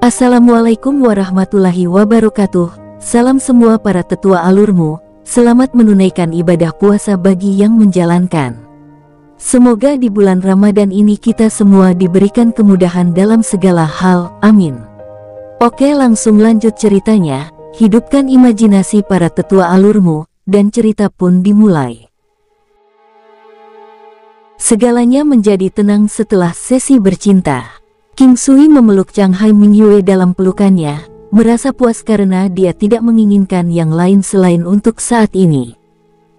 Assalamualaikum warahmatullahi wabarakatuh. Salam semua para tetua alurmu. Selamat menunaikan ibadah puasa bagi yang menjalankan. Semoga di bulan Ramadan ini kita semua diberikan kemudahan dalam segala hal. Amin. Oke, langsung lanjut ceritanya. Hidupkan imajinasi para tetua alurmu, dan cerita pun dimulai. Segalanya menjadi tenang setelah sesi bercinta. King Sui memeluk Chang Hai Mingyue dalam pelukannya, merasa puas karena dia tidak menginginkan yang lain selain untuk saat ini.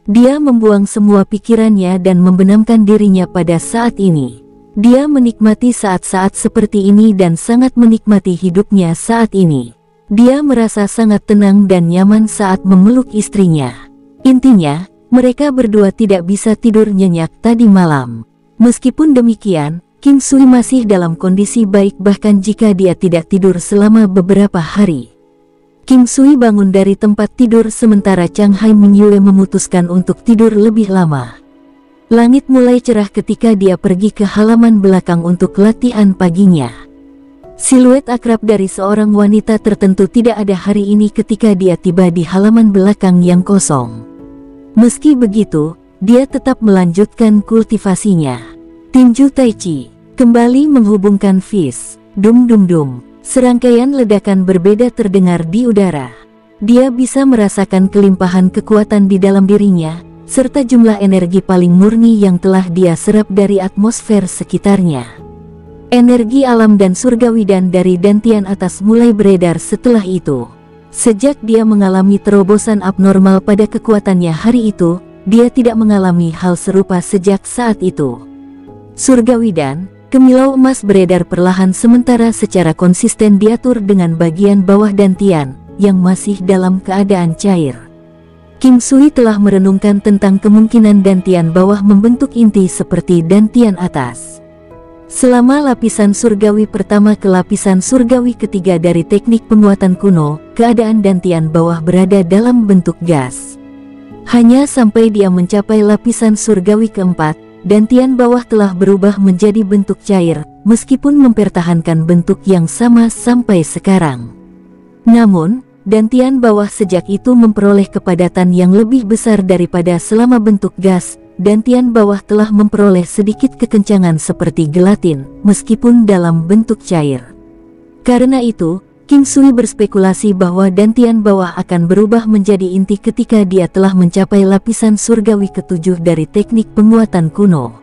Dia membuang semua pikirannya dan membenamkan dirinya pada saat ini. Dia menikmati saat-saat seperti ini dan sangat menikmati hidupnya saat ini. Dia merasa sangat tenang dan nyaman saat memeluk istrinya. Intinya, mereka berdua tidak bisa tidur nyenyak tadi malam. Meskipun demikian, King Sui masih dalam kondisi baik bahkan jika dia tidak tidur selama beberapa hari. King Sui bangun dari tempat tidur sementara Chang Hai Mingyue memutuskan untuk tidur lebih lama. Langit mulai cerah ketika dia pergi ke halaman belakang untuk latihan paginya. Siluet akrab dari seorang wanita tertentu tidak ada hari ini ketika dia tiba di halaman belakang yang kosong. Meski begitu, dia tetap melanjutkan kultivasinya. Tinju Tai Chi kembali menghubungkan Fist. Dum dum dum. Serangkaian ledakan berbeda terdengar di udara. Dia bisa merasakan kelimpahan kekuatan di dalam dirinya, serta jumlah energi paling murni yang telah dia serap dari atmosfer sekitarnya. Energi alam dan surgawi dan dari dantian atas mulai beredar setelah itu. Sejak dia mengalami terobosan abnormal pada kekuatannya hari itu, dia tidak mengalami hal serupa sejak saat itu. Surgawi dan kemilau emas beredar perlahan sementara secara konsisten diatur dengan bagian bawah dantian yang masih dalam keadaan cair. King Sui telah merenungkan tentang kemungkinan dantian bawah membentuk inti seperti dantian atas. Selama lapisan surgawi pertama ke lapisan surgawi ketiga dari teknik penguatan kuno, keadaan dantian bawah berada dalam bentuk gas. Hanya sampai dia mencapai lapisan surgawi keempat, dantian bawah telah berubah menjadi bentuk cair, meskipun mempertahankan bentuk yang sama sampai sekarang. Namun, dantian bawah sejak itu memperoleh kepadatan yang lebih besar daripada selama bentuk gas. Dantian bawah telah memperoleh sedikit kekencangan seperti gelatin, meskipun dalam bentuk cair. Karena itu, King Sui berspekulasi bahwa dantian bawah akan berubah menjadi inti ketika dia telah mencapai lapisan surgawi ketujuh dari teknik penguatan kuno.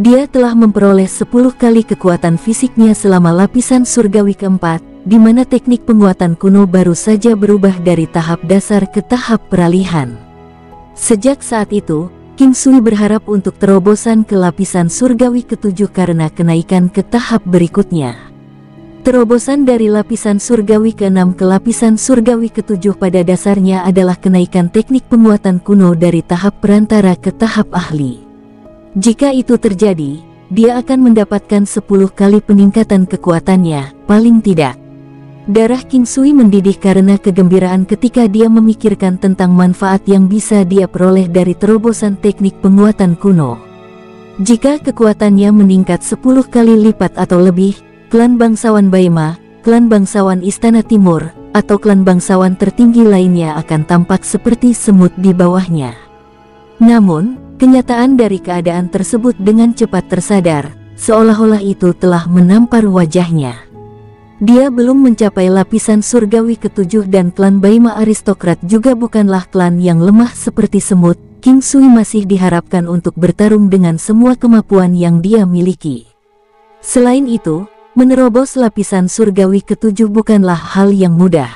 Dia telah memperoleh 10 kali kekuatan fisiknya selama lapisan surgawi keempat, di mana teknik penguatan kuno baru saja berubah dari tahap dasar ke tahap peralihan. Sejak saat itu, King Sui berharap untuk terobosan ke lapisan surgawi ketujuh karena kenaikan ke tahap berikutnya. Terobosan dari lapisan surgawi ke-6 ke lapisan surgawi ke-7 pada dasarnya adalah kenaikan teknik penguatan kuno dari tahap perantara ke tahap ahli. Jika itu terjadi, dia akan mendapatkan 10 kali peningkatan kekuatannya, paling tidak. Darah King Sui mendidih karena kegembiraan ketika dia memikirkan tentang manfaat yang bisa dia peroleh dari terobosan teknik penguatan kuno. Jika kekuatannya meningkat 10 kali lipat atau lebih, klan bangsawan Baima, klan bangsawan Istana Timur, atau klan bangsawan tertinggi lainnya akan tampak seperti semut di bawahnya. Namun, kenyataan dari keadaan tersebut dengan cepat tersadar, seolah-olah itu telah menampar wajahnya. Dia belum mencapai lapisan surgawi ke-7 dan klan Baima aristokrat juga bukanlah klan yang lemah seperti semut. King Sui masih diharapkan untuk bertarung dengan semua kemampuan yang dia miliki. Selain itu, menerobos lapisan surgawi ke-7 bukanlah hal yang mudah.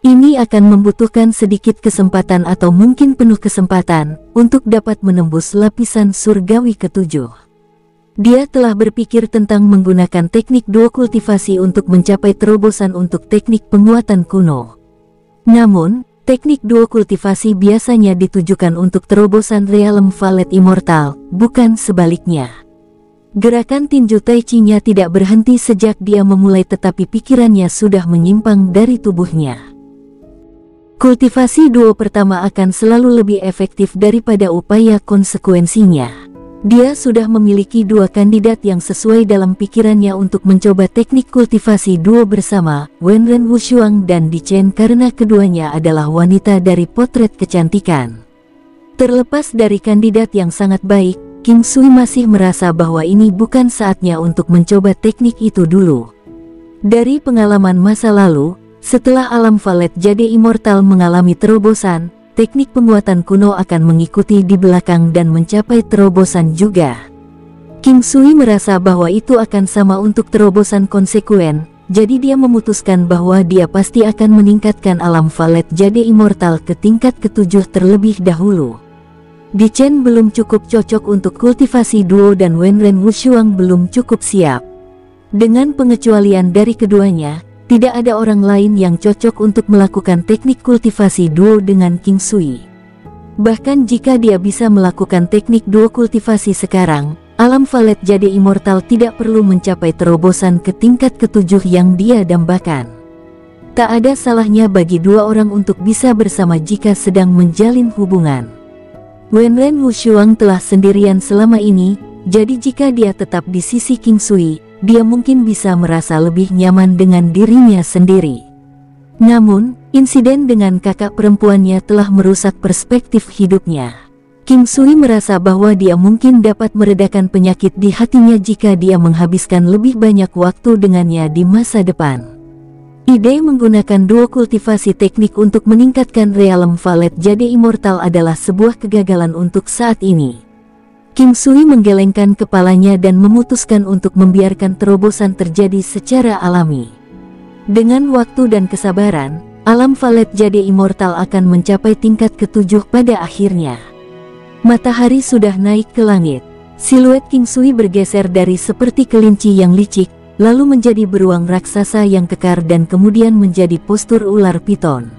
Ini akan membutuhkan sedikit kesempatan atau mungkin penuh kesempatan untuk dapat menembus lapisan surgawi ke-7. Dia telah berpikir tentang menggunakan teknik duo kultivasi untuk mencapai terobosan untuk teknik penguatan kuno. Namun, teknik duo kultivasi biasanya ditujukan untuk terobosan realm Valet Immortal, bukan sebaliknya. Gerakan tinju Tai Chi-nya tidak berhenti sejak dia memulai tetapi pikirannya sudah menyimpang dari tubuhnya. Kultivasi duo pertama akan selalu lebih efektif daripada upaya konsekuensinya. Dia sudah memiliki dua kandidat yang sesuai dalam pikirannya untuk mencoba teknik kultivasi duo bersama, Wenren Wushuang dan Di Chen, karena keduanya adalah wanita dari potret kecantikan. Terlepas dari kandidat yang sangat baik, King Sui masih merasa bahwa ini bukan saatnya untuk mencoba teknik itu dulu. Dari pengalaman masa lalu, setelah alam Valet Jade Immortal mengalami terobosan, teknik penguatan kuno akan mengikuti di belakang dan mencapai terobosan juga. King Sui merasa bahwa itu akan sama untuk terobosan konsekuen, jadi dia memutuskan bahwa dia pasti akan meningkatkan alam Valet Jade Immortal ke tingkat ke-7 terlebih dahulu. Di Chen belum cukup cocok untuk kultivasi duo dan Wenren Wushuang belum cukup siap. Dengan pengecualian dari keduanya, tidak ada orang lain yang cocok untuk melakukan teknik kultivasi duo dengan King Sui. Bahkan jika dia bisa melakukan teknik duo kultivasi sekarang, alam Valet Jade Immortal tidak perlu mencapai terobosan ke tingkat ke-7 yang dia dambakan. Tak ada salahnya bagi dua orang untuk bisa bersama jika sedang menjalin hubungan. Wenren Wushuang telah sendirian selama ini, jadi jika dia tetap di sisi King Sui, dia mungkin bisa merasa lebih nyaman dengan dirinya sendiri. Namun, insiden dengan kakak perempuannya telah merusak perspektif hidupnya. King Sui merasa bahwa dia mungkin dapat meredakan penyakit di hatinya jika dia menghabiskan lebih banyak waktu dengannya di masa depan. Ide menggunakan duo kultivasi teknik untuk meningkatkan realem Valet Jade Immortal adalah sebuah kegagalan untuk saat ini. King Sui menggelengkan kepalanya dan memutuskan untuk membiarkan terobosan terjadi secara alami. Dengan waktu dan kesabaran, alam Valet Jade Immortal akan mencapai tingkat ke-7 pada akhirnya. Matahari sudah naik ke langit. Siluet King Sui bergeser dari seperti kelinci yang licik, lalu menjadi beruang raksasa yang kekar dan kemudian menjadi postur ular piton.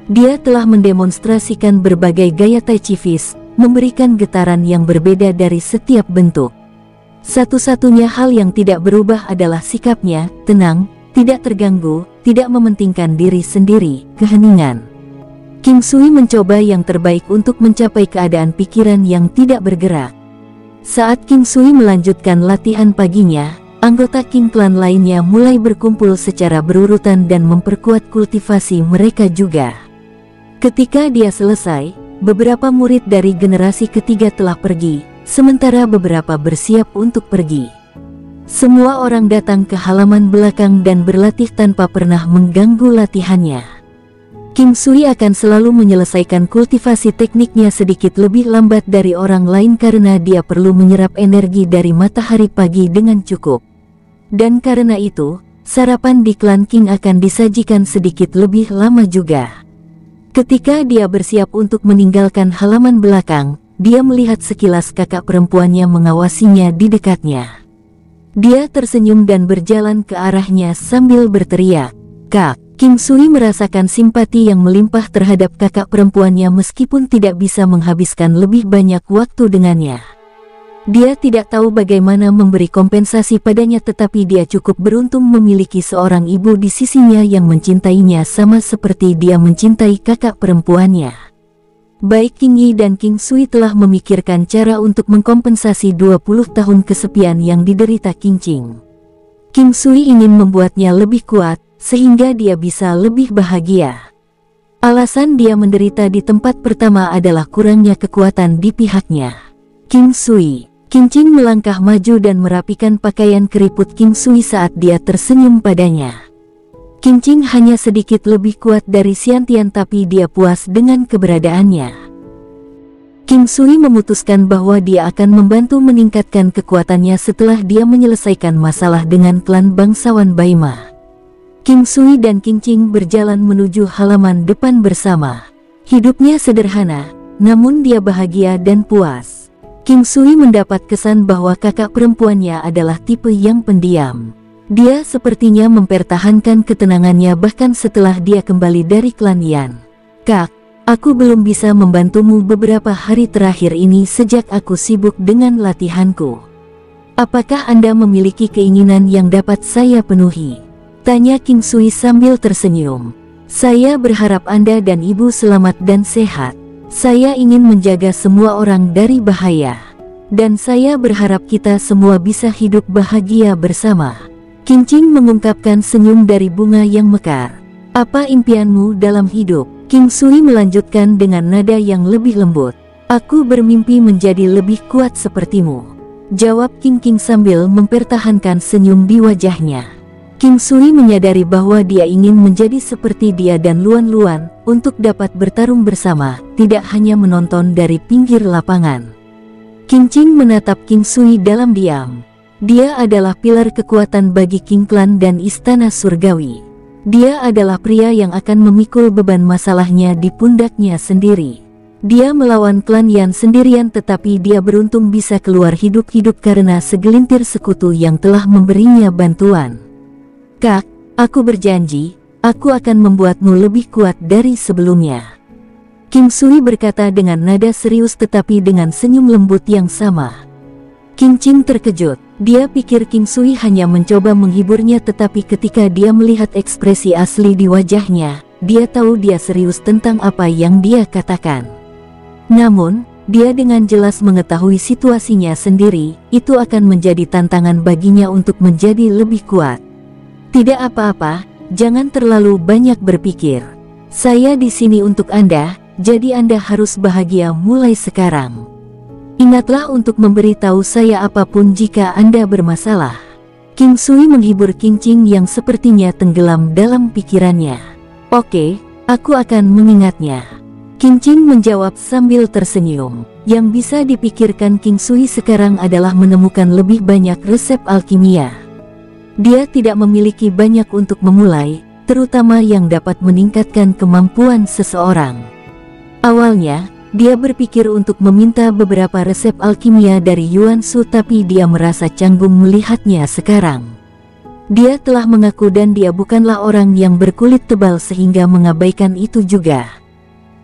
Dia telah mendemonstrasikan berbagai gaya Tai Chi Fist, memberikan getaran yang berbeda dari setiap bentuk. Satu-satunya hal yang tidak berubah adalah sikapnya, tenang, tidak terganggu, tidak mementingkan diri sendiri, keheningan. King Sui mencoba yang terbaik untuk mencapai keadaan pikiran yang tidak bergerak. Saat King Sui melanjutkan latihan paginya, anggota King Clan lainnya mulai berkumpul secara berurutan dan memperkuat kultivasi mereka juga. Ketika dia selesai, beberapa murid dari generasi ketiga telah pergi, sementara beberapa bersiap untuk pergi. Semua orang datang ke halaman belakang dan berlatih tanpa pernah mengganggu latihannya. King Sui akan selalu menyelesaikan kultivasi tekniknya sedikit lebih lambat dari orang lain karena dia perlu menyerap energi dari matahari pagi dengan cukup. Dan karena itu, sarapan di klan King akan disajikan sedikit lebih lama juga. Ketika dia bersiap untuk meninggalkan halaman belakang, dia melihat sekilas kakak perempuannya mengawasinya di dekatnya. Dia tersenyum dan berjalan ke arahnya sambil berteriak, "Kak!" King Sui merasakan simpati yang melimpah terhadap kakak perempuannya meskipun tidak bisa menghabiskan lebih banyak waktu dengannya. Dia tidak tahu bagaimana memberi kompensasi padanya, tetapi dia cukup beruntung memiliki seorang ibu di sisinya yang mencintainya sama seperti dia mencintai kakak perempuannya. Baik King Yi dan King Sui telah memikirkan cara untuk mengkompensasi 20 tahun kesepian yang diderita King Ching. King Sui ingin membuatnya lebih kuat, sehingga dia bisa lebih bahagia. Alasan dia menderita di tempat pertama adalah kurangnya kekuatan di pihaknya. King Sui. King Ching melangkah maju dan merapikan pakaian keriput King Sui saat dia tersenyum padanya. King Ching hanya sedikit lebih kuat dari Xiantian tapi dia puas dengan keberadaannya. King Sui memutuskan bahwa dia akan membantu meningkatkan kekuatannya setelah dia menyelesaikan masalah dengan klan bangsawan Baima. King Sui dan King Ching berjalan menuju halaman depan bersama. Hidupnya sederhana, namun dia bahagia dan puas. King Sui mendapat kesan bahwa kakak perempuannya adalah tipe yang pendiam. Dia sepertinya mempertahankan ketenangannya bahkan setelah dia kembali dari klan Yan. "Kak, aku belum bisa membantumu beberapa hari terakhir ini sejak aku sibuk dengan latihanku. Apakah Anda memiliki keinginan yang dapat saya penuhi?" tanya King Sui sambil tersenyum. "Saya berharap Anda dan Ibu selamat dan sehat. Saya ingin menjaga semua orang dari bahaya." Dan saya berharap kita semua bisa hidup bahagia bersama. Qingqing mengungkapkan senyum dari bunga yang mekar. Apa impianmu dalam hidup? King Sui melanjutkan dengan nada yang lebih lembut. Aku bermimpi menjadi lebih kuat sepertimu, jawab Qingqing sambil mempertahankan senyum di wajahnya. King Sui menyadari bahwa dia ingin menjadi seperti dia dan Luan Luan untuk dapat bertarung bersama, tidak hanya menonton dari pinggir lapangan. Qingqing menatap King Sui dalam diam. Dia adalah pilar kekuatan bagi King Clan dan Istana Surgawi. Dia adalah pria yang akan memikul beban masalahnya di pundaknya sendiri. Dia melawan klan Yan sendirian, tetapi dia beruntung bisa keluar hidup-hidup karena segelintir sekutu yang telah memberinya bantuan. Kak, aku berjanji, aku akan membuatmu lebih kuat dari sebelumnya. King Sui berkata dengan nada serius tetapi dengan senyum lembut yang sama. Qingqing terkejut. Dia pikir King Sui hanya mencoba menghiburnya, tetapi ketika dia melihat ekspresi asli di wajahnya, dia tahu dia serius tentang apa yang dia katakan. Namun, dia dengan jelas mengetahui situasinya sendiri, itu akan menjadi tantangan baginya untuk menjadi lebih kuat. Tidak apa-apa, jangan terlalu banyak berpikir. Saya di sini untuk Anda, jadi Anda harus bahagia mulai sekarang. Ingatlah untuk memberitahu saya apapun jika Anda bermasalah. King Sui menghibur Qingqing yang sepertinya tenggelam dalam pikirannya. Oke, aku akan mengingatnya. Qingqing menjawab sambil tersenyum. Yang bisa dipikirkan King Sui sekarang adalah menemukan lebih banyak resep alkimia. Dia tidak memiliki banyak untuk memulai, terutama yang dapat meningkatkan kemampuan seseorang. Awalnya, dia berpikir untuk meminta beberapa resep alkimia dari Yuan Shu, tapi dia merasa canggung melihatnya sekarang. Dia telah mengaku dan dia bukanlah orang yang berkulit tebal sehingga mengabaikan itu juga.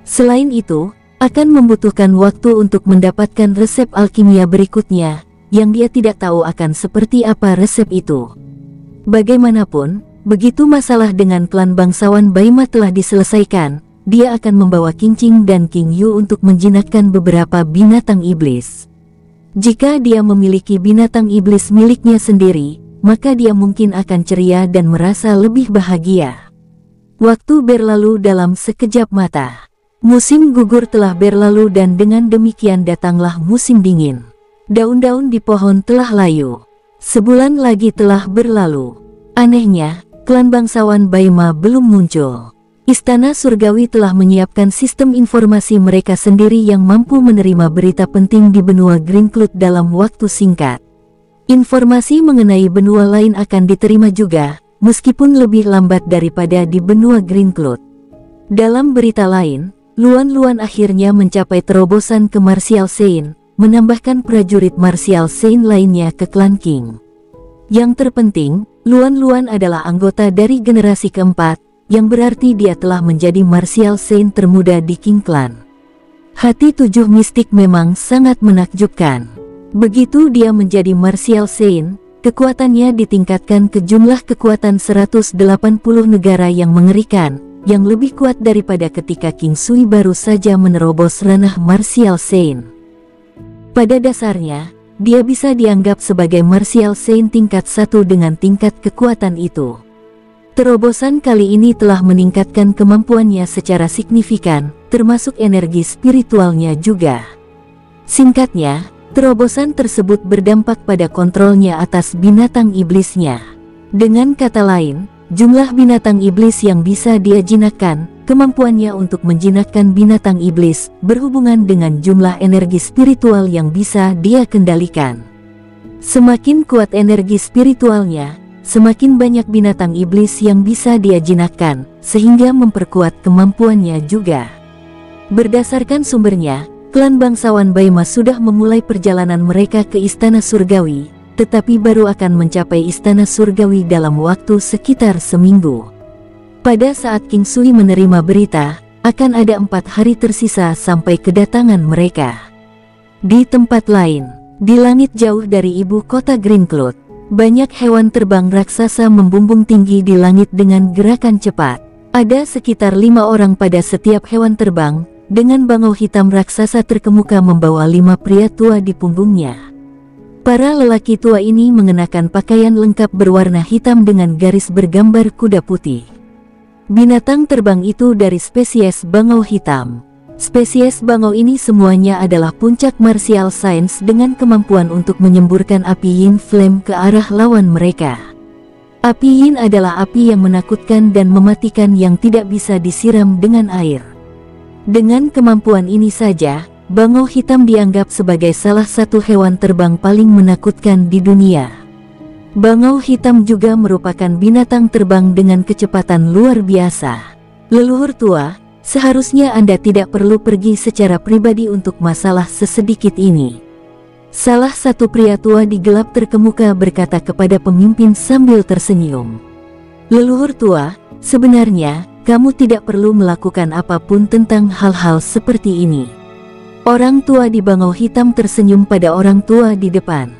Selain itu, akan membutuhkan waktu untuk mendapatkan resep alkimia berikutnya, yang dia tidak tahu akan seperti apa resep itu. Bagaimanapun, begitu masalah dengan klan bangsawan Baima telah diselesaikan, dia akan membawa Qingqing dan King Yu untuk menjinakkan beberapa binatang iblis. Jika dia memiliki binatang iblis miliknya sendiri, maka dia mungkin akan ceria dan merasa lebih bahagia. Waktu berlalu dalam sekejap mata. Musim gugur telah berlalu dan dengan demikian datanglah musim dingin. Daun-daun di pohon telah layu. Sebulan lagi telah berlalu. Anehnya, klan bangsawan Baima belum muncul. Istana Surgawi telah menyiapkan sistem informasi mereka sendiri yang mampu menerima berita penting di benua Green Cloud dalam waktu singkat. Informasi mengenai benua lain akan diterima juga, meskipun lebih lambat daripada di benua Green Cloud. Dalam berita lain, Luan Luan akhirnya mencapai terobosan ke Martial Saint, menambahkan prajurit Martial Saint lainnya ke klan King. Yang terpenting, Luan Luan adalah anggota dari generasi keempat, yang berarti dia telah menjadi Martial Saint termuda di King Clan. Hati tujuh mistik memang sangat menakjubkan. Begitu dia menjadi Martial Saint, kekuatannya ditingkatkan ke jumlah kekuatan 180 negara yang mengerikan, yang lebih kuat daripada ketika King Sui baru saja menerobos ranah Martial Saint. Pada dasarnya, dia bisa dianggap sebagai Martial Saint tingkat 1 dengan tingkat kekuatan itu. Terobosan kali ini telah meningkatkan kemampuannya secara signifikan, termasuk energi spiritualnya juga. Singkatnya, terobosan tersebut berdampak pada kontrolnya atas binatang iblisnya. Dengan kata lain, jumlah binatang iblis yang bisa dia jinakkan, kemampuannya untuk menjinakkan binatang iblis, berhubungan dengan jumlah energi spiritual yang bisa dia kendalikan. Semakin kuat energi spiritualnya, semakin banyak binatang iblis yang bisa dia jinakkan, sehingga memperkuat kemampuannya juga. Berdasarkan sumbernya, klan bangsawan Baima sudah memulai perjalanan mereka ke Istana Surgawi, tetapi baru akan mencapai Istana Surgawi dalam waktu sekitar seminggu. Pada saat King Sui menerima berita, akan ada 4 hari tersisa sampai kedatangan mereka. Di tempat lain, di langit jauh dari ibu kota Green Cloud, banyak hewan terbang raksasa membumbung tinggi di langit dengan gerakan cepat. Ada sekitar 5 orang pada setiap hewan terbang, dengan bangau hitam raksasa terkemuka membawa 5 pria tua di punggungnya. Para lelaki tua ini mengenakan pakaian lengkap berwarna hitam dengan garis bergambar kuda putih. Binatang terbang itu dari spesies bangau hitam. Spesies bangau ini semuanya adalah puncak martial science dengan kemampuan untuk menyemburkan api yin flame ke arah lawan mereka. Api yin adalah api yang menakutkan dan mematikan yang tidak bisa disiram dengan air. Dengan kemampuan ini saja, bangau hitam dianggap sebagai salah satu hewan terbang paling menakutkan di dunia. Bangau hitam juga merupakan binatang terbang dengan kecepatan luar biasa. Leluhur tua, seharusnya Anda tidak perlu pergi secara pribadi untuk masalah sesedikit ini. Salah satu pria tua di gelap terkemuka berkata kepada pemimpin sambil tersenyum. Leluhur tua, sebenarnya kamu tidak perlu melakukan apapun tentang hal-hal seperti ini. Orang tua di bangau hitam tersenyum pada orang tua di depan.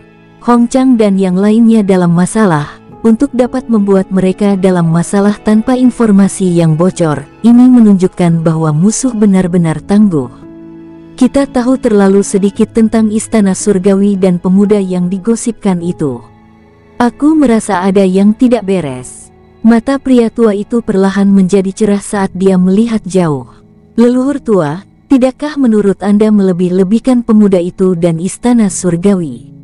Hong Chang dan yang lainnya dalam masalah, untuk dapat membuat mereka dalam masalah tanpa informasi yang bocor. Ini menunjukkan bahwa musuh benar-benar tangguh. Kita tahu terlalu sedikit tentang istana surgawi dan pemuda yang digosipkan itu. Aku merasa ada yang tidak beres. Mata pria tua itu perlahan menjadi cerah saat dia melihat jauh. Leluhur tua, tidakkah menurut Anda melebih-lebihkan pemuda itu dan istana surgawi?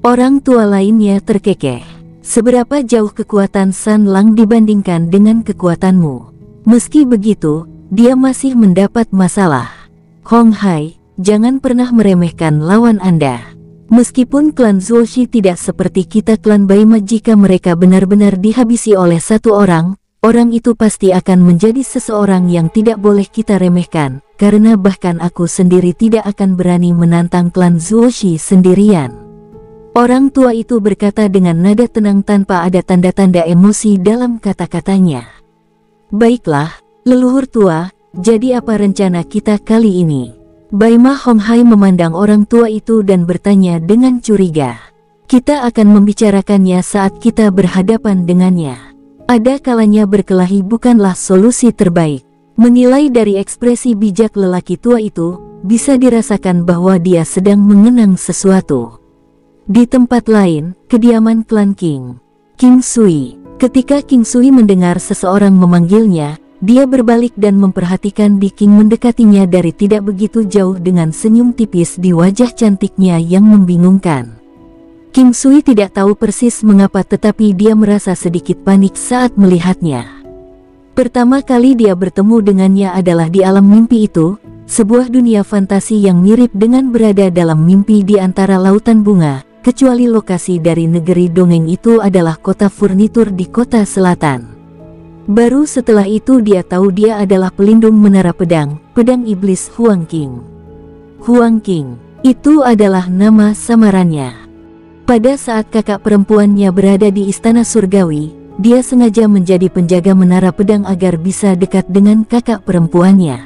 Orang tua lainnya terkekeh. Seberapa jauh kekuatan San Lang dibandingkan dengan kekuatanmu? Meski begitu, dia masih mendapat masalah. Hong Hai, jangan pernah meremehkan lawan Anda. Meskipun klan Zuoshi tidak seperti kita klan Baima, jika mereka benar-benar dihabisi oleh satu orang, orang itu pasti akan menjadi seseorang yang tidak boleh kita remehkan, karena bahkan aku sendiri tidak akan berani menantang klan Zuoshi sendirian. Orang tua itu berkata dengan nada tenang tanpa ada tanda-tanda emosi dalam kata-katanya. Baiklah, leluhur tua, jadi apa rencana kita kali ini? Baima Hong Hai memandang orang tua itu dan bertanya dengan curiga. Kita akan membicarakannya saat kita berhadapan dengannya. Ada kalanya berkelahi bukanlah solusi terbaik. Menilai dari ekspresi bijak lelaki tua itu, bisa dirasakan bahwa dia sedang mengenang sesuatu. Di tempat lain, kediaman klan King Sui. Ketika King Sui mendengar seseorang memanggilnya, dia berbalik dan memperhatikan Di King mendekatinya dari tidak begitu jauh dengan senyum tipis di wajah cantiknya yang membingungkan. King Sui tidak tahu persis mengapa, tetapi dia merasa sedikit panik saat melihatnya. Pertama kali dia bertemu dengannya adalah di alam mimpi itu, sebuah dunia fantasi yang mirip dengan berada dalam mimpi di antara lautan bunga, kecuali lokasi dari negeri dongeng itu adalah kota furnitur di kota selatan. Baru setelah itu dia tahu dia adalah pelindung menara pedang iblis Huang King. Huang King, itu adalah nama samarannya. Pada saat kakak perempuannya berada di istana surgawi, dia sengaja menjadi penjaga menara pedang agar bisa dekat dengan kakak perempuannya.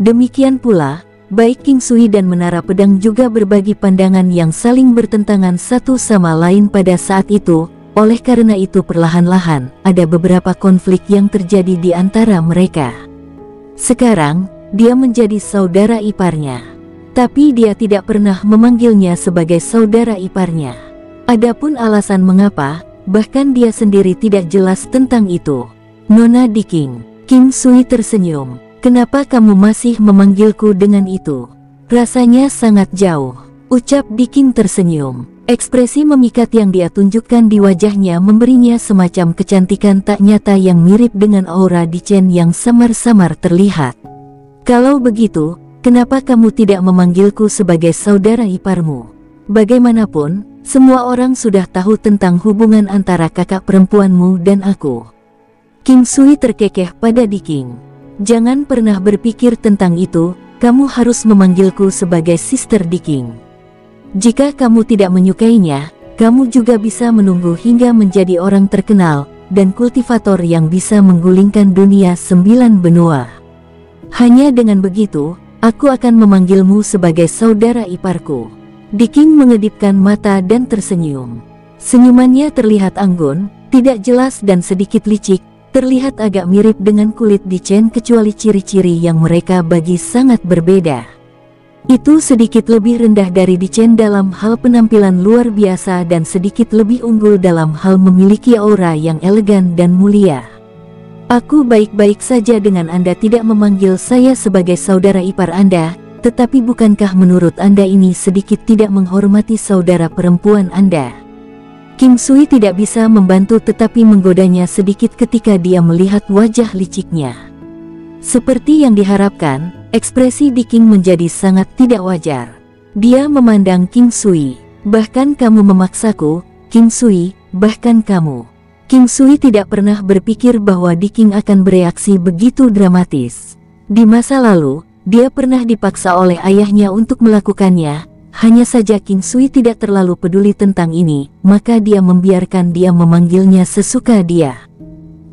Demikian pula, baik King Sui dan menara pedang juga berbagi pandangan yang saling bertentangan satu sama lain pada saat itu. Oleh karena itu perlahan-lahan, ada beberapa konflik yang terjadi di antara mereka. Sekarang, dia menjadi saudara iparnya. Tapi dia tidak pernah memanggilnya sebagai saudara iparnya. Adapun alasan mengapa, bahkan dia sendiri tidak jelas tentang itu. Nona Di King. King Sui tersenyum. Kenapa kamu masih memanggilku dengan itu? Rasanya sangat jauh. Ucap Di King tersenyum. Ekspresi memikat yang dia tunjukkan di wajahnya memberinya semacam kecantikan tak nyata yang mirip dengan aura Di Chen yang samar-samar terlihat. Kalau begitu, kenapa kamu tidak memanggilku sebagai saudara iparmu? Bagaimanapun, semua orang sudah tahu tentang hubungan antara kakak perempuanmu dan aku. King Sui terkekeh pada Di King. Jangan pernah berpikir tentang itu, kamu harus memanggilku sebagai Sister Di King. Jika kamu tidak menyukainya, kamu juga bisa menunggu hingga menjadi orang terkenal, dan kultivator yang bisa menggulingkan dunia 9 benua. Hanya dengan begitu, aku akan memanggilmu sebagai saudara iparku. Di King mengedipkan mata dan tersenyum. Senyumannya terlihat anggun, tidak jelas dan sedikit licik, terlihat agak mirip dengan kulit di Chen kecuali ciri-ciri yang mereka bagi sangat berbeda. Itu sedikit lebih rendah dari di Chen dalam hal penampilan luar biasa dan sedikit lebih unggul dalam hal memiliki aura yang elegan dan mulia. Aku baik-baik saja dengan Anda tidak memanggil saya sebagai saudara ipar Anda, tetapi bukankah menurut Anda ini sedikit tidak menghormati saudara perempuan Anda? King Sui tidak bisa membantu tetapi menggodanya sedikit ketika dia melihat wajah liciknya. Seperti yang diharapkan, ekspresi Di King menjadi sangat tidak wajar. Dia memandang King Sui. Bahkan kamu memaksaku, King Sui, bahkan kamu. King Sui tidak pernah berpikir bahwa Di King akan bereaksi begitu dramatis. Di masa lalu, dia pernah dipaksa oleh ayahnya untuk melakukannya. Hanya saja King Sui tidak terlalu peduli tentang ini, maka dia membiarkan dia memanggilnya sesuka dia.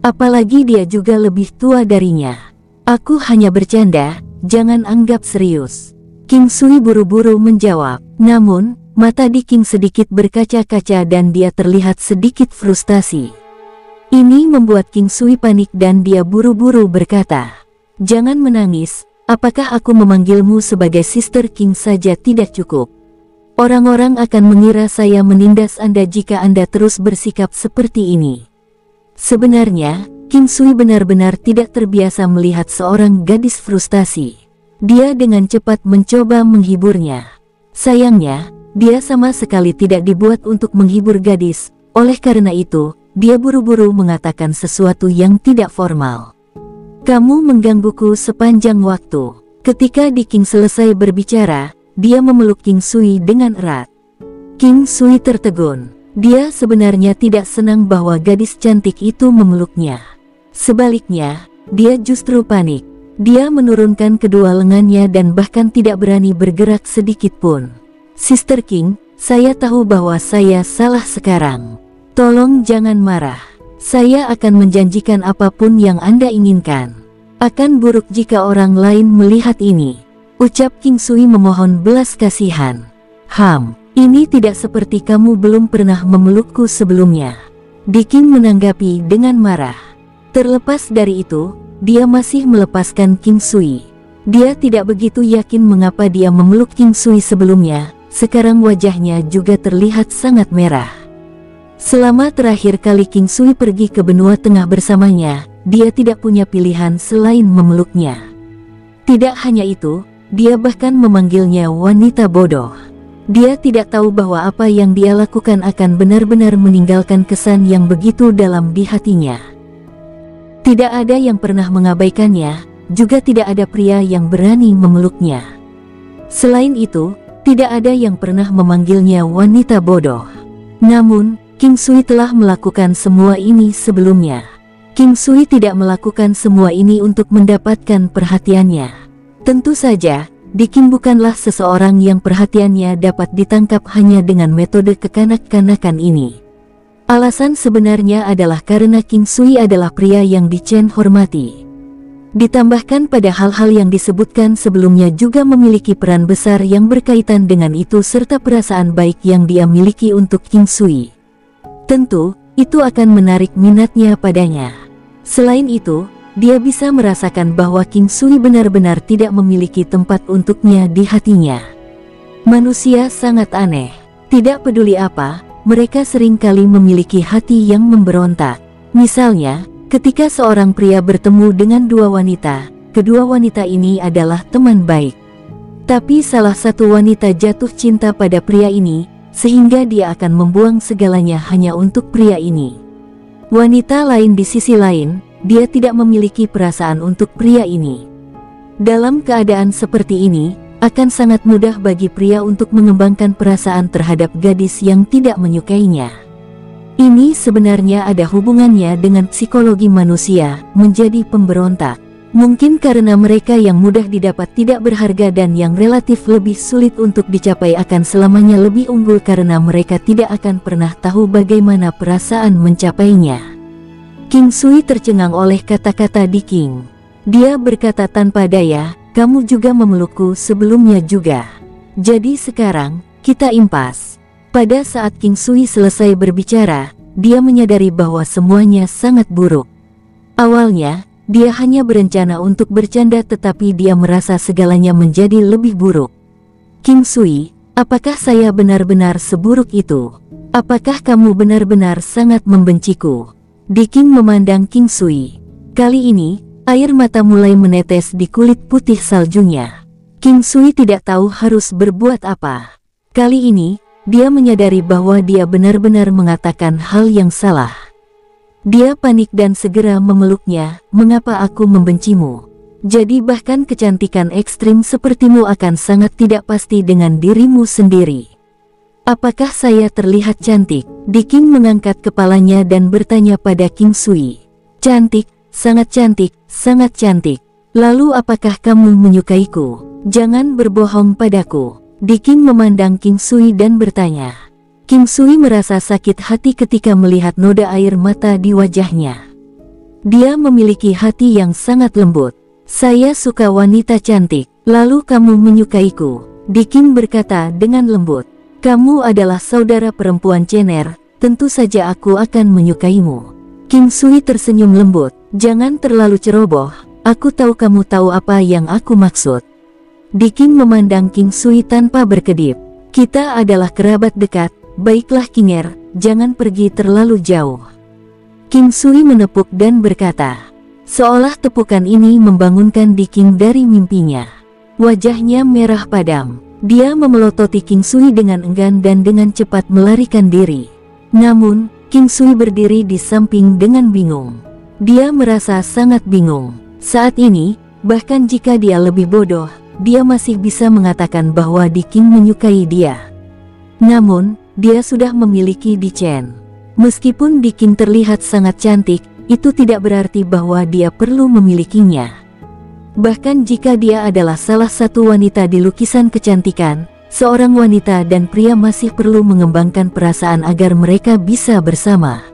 Apalagi dia juga lebih tua darinya. Aku hanya bercanda, jangan anggap serius. King Sui buru-buru menjawab. Namun, mata Di King sedikit berkaca-kaca dan dia terlihat sedikit frustasi. Ini membuat King Sui panik dan dia buru-buru berkata, "Jangan menangis. Apakah aku memanggilmu sebagai Sister King saja tidak cukup? Orang-orang akan mengira saya menindas Anda jika Anda terus bersikap seperti ini." Sebenarnya, King Sui benar-benar tidak terbiasa melihat seorang gadis frustasi. Dia dengan cepat mencoba menghiburnya. Sayangnya, dia sama sekali tidak dibuat untuk menghibur gadis. Oleh karena itu, dia buru-buru mengatakan sesuatu yang tidak formal. "Kamu menggangguku sepanjang waktu." Ketika Di King selesai berbicara, dia memeluk King Sui dengan erat. King Sui tertegun. Dia sebenarnya tidak senang bahwa gadis cantik itu memeluknya. Sebaliknya, dia justru panik. Dia menurunkan kedua lengannya dan bahkan tidak berani bergerak sedikit pun. "Sister King, saya tahu bahwa saya salah sekarang. Tolong jangan marah. Saya akan menjanjikan apapun yang Anda inginkan. Akan buruk jika orang lain melihat ini," ucap King Sui memohon belas kasihan. Ini tidak seperti kamu belum pernah memelukku sebelumnya." Di King menanggapi dengan marah. Terlepas dari itu, dia masih melepaskan King Sui. Dia tidak begitu yakin mengapa dia memeluk King Sui sebelumnya, sekarang wajahnya juga terlihat sangat merah. Selama terakhir kali King Sui pergi ke benua tengah bersamanya, dia tidak punya pilihan selain memeluknya. Tidak hanya itu, dia bahkan memanggilnya wanita bodoh. Dia tidak tahu bahwa apa yang dia lakukan akan benar-benar meninggalkan kesan yang begitu dalam di hatinya. Tidak ada yang pernah mengabaikannya, juga tidak ada pria yang berani memeluknya. Selain itu, tidak ada yang pernah memanggilnya wanita bodoh. Namun, King Sui telah melakukan semua ini sebelumnya. King Sui tidak melakukan semua ini untuk mendapatkan perhatiannya. Tentu saja, Di King bukanlah seseorang yang perhatiannya dapat ditangkap hanya dengan metode kekanak-kanakan ini. Alasan sebenarnya adalah karena King Sui adalah pria yang Di Chen hormati. Ditambahkan pada hal-hal yang disebutkan sebelumnya juga memiliki peran besar yang berkaitan dengan itu serta perasaan baik yang dia miliki untuk King Sui. Tentu, itu akan menarik minatnya padanya. Selain itu, dia bisa merasakan bahwa King Sui benar-benar tidak memiliki tempat untuknya di hatinya. Manusia sangat aneh. Tidak peduli apa, mereka seringkali memiliki hati yang memberontak. Misalnya, ketika seorang pria bertemu dengan dua wanita, kedua wanita ini adalah teman baik. Tapi salah satu wanita jatuh cinta pada pria ini, sehingga dia akan membuang segalanya hanya untuk pria ini. Wanita lain di sisi lain, dia tidak memiliki perasaan untuk pria ini. Dalam keadaan seperti ini, akan sangat mudah bagi pria untuk mengembangkan perasaan terhadap gadis yang tidak menyukainya. Ini sebenarnya ada hubungannya dengan psikologi manusia, menjadi pemberontak. Mungkin karena mereka yang mudah didapat tidak berharga dan yang relatif lebih sulit untuk dicapai akan selamanya lebih unggul karena mereka tidak akan pernah tahu bagaimana perasaan mencapainya. King Sui tercengang oleh kata-kata Di King. Dia berkata tanpa daya, "Kamu juga memelukku sebelumnya juga. Jadi sekarang, kita impas." Pada saat King Sui selesai berbicara, dia menyadari bahwa semuanya sangat buruk. Awalnya, dia hanya berencana untuk bercanda tetapi dia merasa segalanya menjadi lebih buruk. King Sui, apakah saya benar-benar seburuk itu? Apakah kamu benar-benar sangat membenciku? Di King memandang King Sui. Kali ini, air mata mulai menetes di kulit putih saljunya. King Sui tidak tahu harus berbuat apa. Kali ini, dia menyadari bahwa dia benar-benar mengatakan hal yang salah. Dia panik dan segera memeluknya. Mengapa aku membencimu? Jadi bahkan kecantikan ekstrim sepertimu akan sangat tidak pasti dengan dirimu sendiri. Apakah saya terlihat cantik? Di King mengangkat kepalanya dan bertanya pada King Sui. Cantik, sangat cantik, sangat cantik. Lalu apakah kamu menyukaiku? Jangan berbohong padaku. Di King memandang King Sui dan bertanya. King Sui merasa sakit hati ketika melihat noda air mata di wajahnya. Dia memiliki hati yang sangat lembut. Saya suka wanita cantik, lalu kamu menyukaiku. Di King berkata dengan lembut. Kamu adalah saudara perempuan Chener, tentu saja aku akan menyukaimu. King Sui tersenyum lembut. Jangan terlalu ceroboh, aku tahu kamu tahu apa yang aku maksud. Di King memandang King Sui tanpa berkedip. Kita adalah kerabat dekat. Baiklah Kinger, jangan pergi terlalu jauh. King Sui menepuk dan berkata. Seolah tepukan ini membangunkan Di King dari mimpinya. Wajahnya merah padam. Dia memelototi King Sui dengan enggan dan dengan cepat melarikan diri. Namun, King Sui berdiri di samping dengan bingung. Dia merasa sangat bingung. Saat ini, bahkan jika dia lebih bodoh, dia masih bisa mengatakan bahwa Di King menyukai dia. Namun, dia sudah memiliki Di Chen. Meskipun Di King terlihat sangat cantik, itu tidak berarti bahwa dia perlu memilikinya. Bahkan jika dia adalah salah satu wanita di lukisan kecantikan, seorang wanita dan pria masih perlu mengembangkan perasaan agar mereka bisa bersama.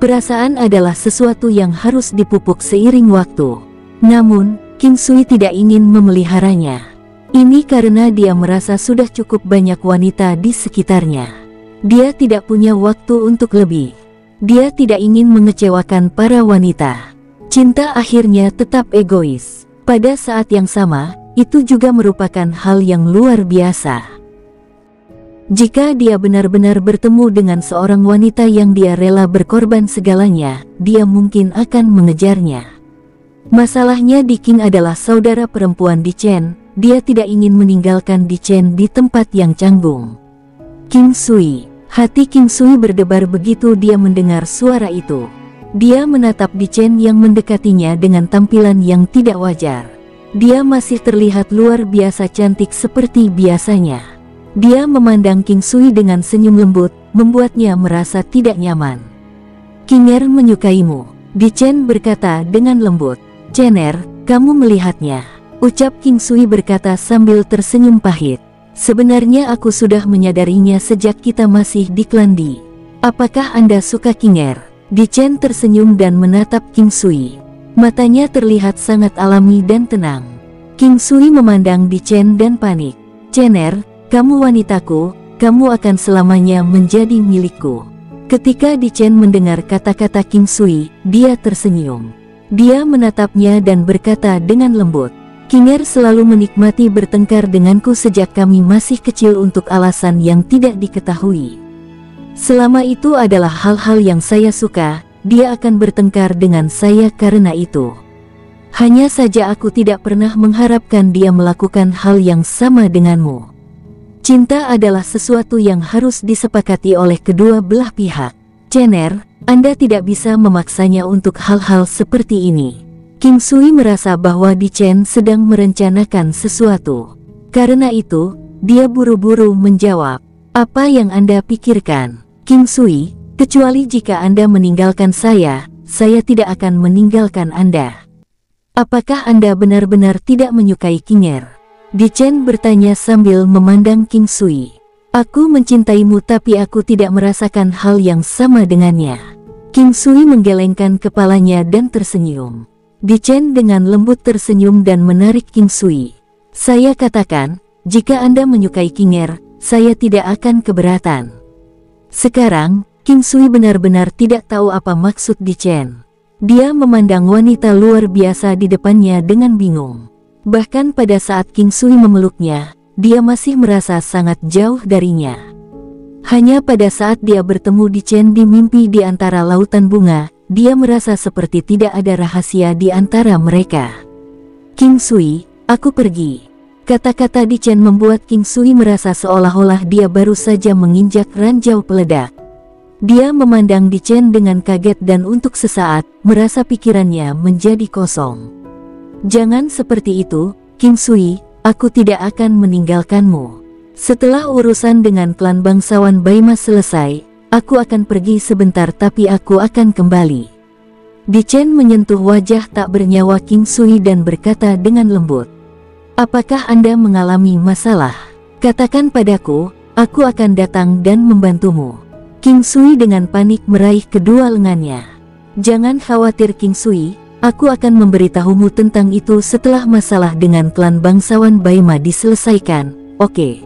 Perasaan adalah sesuatu yang harus dipupuk seiring waktu. Namun, King Sui tidak ingin memeliharanya. Ini karena dia merasa sudah cukup banyak wanita di sekitarnya. Dia tidak punya waktu untuk lebih. Dia tidak ingin mengecewakan para wanita. Cinta akhirnya tetap egois. Pada saat yang sama, itu juga merupakan hal yang luar biasa. Jika dia benar-benar bertemu dengan seorang wanita yang dia rela berkorban segalanya, dia mungkin akan mengejarnya. Masalahnya Di King adalah saudara perempuan Di Chen. Dia tidak ingin meninggalkan Di Chen di tempat yang canggung. King Sui. Hati King Sui berdebar begitu dia mendengar suara itu. Dia menatap Di Chen yang mendekatinya dengan tampilan yang tidak wajar. Dia masih terlihat luar biasa cantik seperti biasanya. Dia memandang King Sui dengan senyum lembut, membuatnya merasa tidak nyaman. Kinger menyukaimu, Di Chen berkata dengan lembut. Chener, kamu melihatnya, ucap King Sui berkata sambil tersenyum pahit. Sebenarnya aku sudah menyadarinya sejak kita masih di Klandi. Apakah Anda suka Kinger? Di Chen tersenyum dan menatap King Sui. Matanya terlihat sangat alami dan tenang. King Sui memandang Di Chen dan panik. Chener, kamu wanitaku, kamu akan selamanya menjadi milikku. Ketika Di Chen mendengar kata-kata King Sui, dia tersenyum. Dia menatapnya dan berkata dengan lembut. Kinger selalu menikmati bertengkar denganku sejak kami masih kecil untuk alasan yang tidak diketahui. Selama itu adalah hal-hal yang saya suka, dia akan bertengkar dengan saya karena itu. Hanya saja aku tidak pernah mengharapkan dia melakukan hal yang sama denganmu. Cinta adalah sesuatu yang harus disepakati oleh kedua belah pihak. Chener, Anda tidak bisa memaksanya untuk hal-hal seperti ini. King Sui merasa bahwa Di Chen sedang merencanakan sesuatu. Karena itu, dia buru-buru menjawab. Apa yang Anda pikirkan, King Sui? Kecuali jika Anda meninggalkan saya tidak akan meninggalkan Anda. Apakah Anda benar-benar tidak menyukai Kinger? Di Chen bertanya sambil memandang King Sui. Aku mencintaimu tapi aku tidak merasakan hal yang sama dengannya. King Sui menggelengkan kepalanya dan tersenyum. Di Chen dengan lembut tersenyum dan menarik King Sui. Saya katakan, jika Anda menyukai Kinger, saya tidak akan keberatan. Sekarang, King Sui benar-benar tidak tahu apa maksud Di Chen. Dia memandang wanita luar biasa di depannya dengan bingung. Bahkan pada saat King Sui memeluknya, dia masih merasa sangat jauh darinya. Hanya pada saat dia bertemu Di Chen di mimpi di antara lautan bunga, dia merasa seperti tidak ada rahasia di antara mereka. King Sui, aku pergi. Kata-kata Di Chen membuat King Sui merasa seolah-olah dia baru saja menginjak ranjau peledak. Dia memandang Di Chen dengan kaget dan untuk sesaat, merasa pikirannya menjadi kosong. Jangan seperti itu, King Sui, aku tidak akan meninggalkanmu. Setelah urusan dengan klan bangsawan Baima selesai, aku akan pergi sebentar tapi aku akan kembali. Di Chen menyentuh wajah tak bernyawa King Sui dan berkata dengan lembut. Apakah Anda mengalami masalah? Katakan padaku, aku akan datang dan membantumu. King Sui dengan panik meraih kedua lengannya. Jangan khawatir King Sui, aku akan memberitahumu tentang itu setelah masalah dengan klan bangsawan Baima diselesaikan, oke?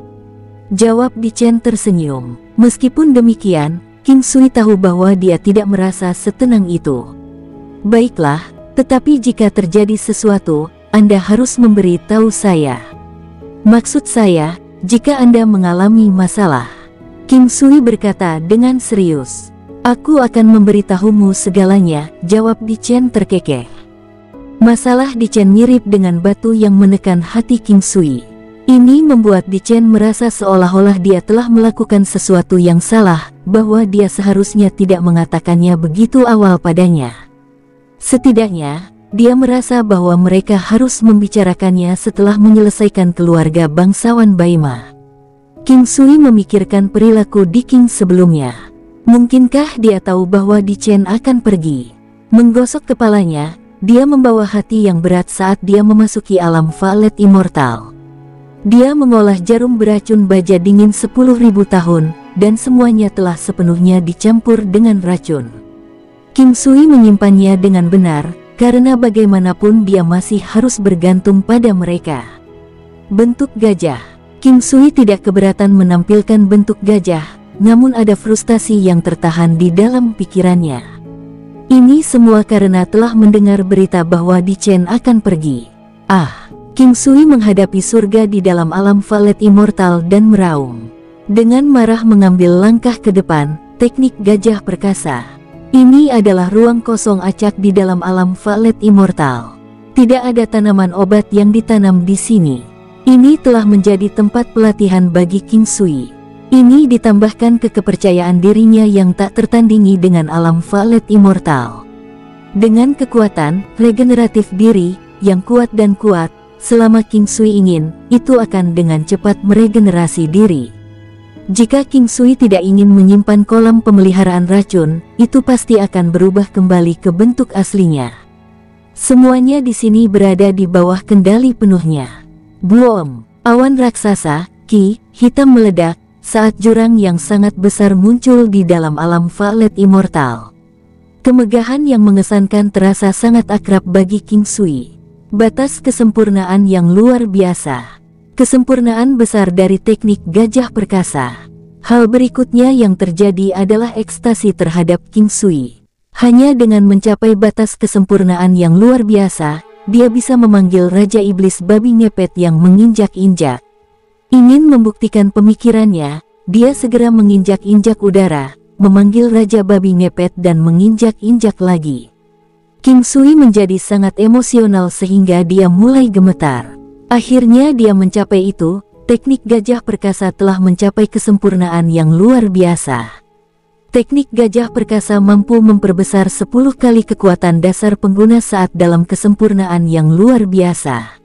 Jawab Di Chen tersenyum. Meskipun demikian, King Sui tahu bahwa dia tidak merasa setenang itu. Baiklah, tetapi jika terjadi sesuatu, Anda harus memberi tahu saya. Maksud saya, jika Anda mengalami masalah. King Sui berkata dengan serius. Aku akan memberitahumu segalanya, jawab Di Chen terkekeh. Masalah Di Chen mirip dengan batu yang menekan hati King Sui. Ini membuat Di Chen merasa seolah-olah dia telah melakukan sesuatu yang salah, bahwa dia seharusnya tidak mengatakannya begitu awal padanya. Setidaknya, dia merasa bahwa mereka harus membicarakannya setelah menyelesaikan keluarga bangsawan Baima. King Sui memikirkan perilaku Di King sebelumnya. Mungkinkah dia tahu bahwa Di Chen akan pergi? Menggosok kepalanya, dia membawa hati yang berat saat dia memasuki alam Valet Immortal. Dia mengolah jarum beracun baja dingin 10.000 tahun, dan semuanya telah sepenuhnya dicampur dengan racun. King Sui menyimpannya dengan benar, karena bagaimanapun dia masih harus bergantung pada mereka. Bentuk gajah. King Sui tidak keberatan menampilkan bentuk gajah, namun ada frustasi yang tertahan di dalam pikirannya. Ini semua karena telah mendengar berita bahwa Di Chen akan pergi. King Sui menghadapi surga di dalam alam Valet Immortal dan meraung. Dengan marah mengambil langkah ke depan, teknik gajah perkasa. Ini adalah ruang kosong acak di dalam alam Valet Immortal. Tidak ada tanaman obat yang ditanam di sini. Ini telah menjadi tempat pelatihan bagi King Sui. Ini ditambahkan ke kepercayaan dirinya yang tak tertandingi dengan alam Valet Immortal. Dengan kekuatan regeneratif diri yang kuat dan kuat, selama King Sui ingin, itu akan dengan cepat meregenerasi diri. Jika King Sui tidak ingin menyimpan kolam pemeliharaan racun, itu pasti akan berubah kembali ke bentuk aslinya. Semuanya di sini berada di bawah kendali penuhnya. Boom! Awan raksasa, Ki, hitam meledak, saat jurang yang sangat besar muncul di dalam alam Valet Immortal. Kemegahan yang mengesankan terasa sangat akrab bagi King Sui. Batas kesempurnaan yang luar biasa. Kesempurnaan besar dari teknik gajah perkasa. Hal berikutnya yang terjadi adalah ekstasi terhadap King Sui. Hanya dengan mencapai batas kesempurnaan yang luar biasa, dia bisa memanggil Raja Iblis Babi Ngepet yang menginjak-injak. Ingin membuktikan pemikirannya, dia segera menginjak-injak udara, memanggil Raja Babi Ngepet dan menginjak-injak lagi. King Sui menjadi sangat emosional sehingga dia mulai gemetar. Akhirnya dia mencapai itu, teknik gajah perkasa telah mencapai kesempurnaan yang luar biasa. Teknik gajah perkasa mampu memperbesar 10 kali kekuatan dasar pengguna saat dalam kesempurnaan yang luar biasa.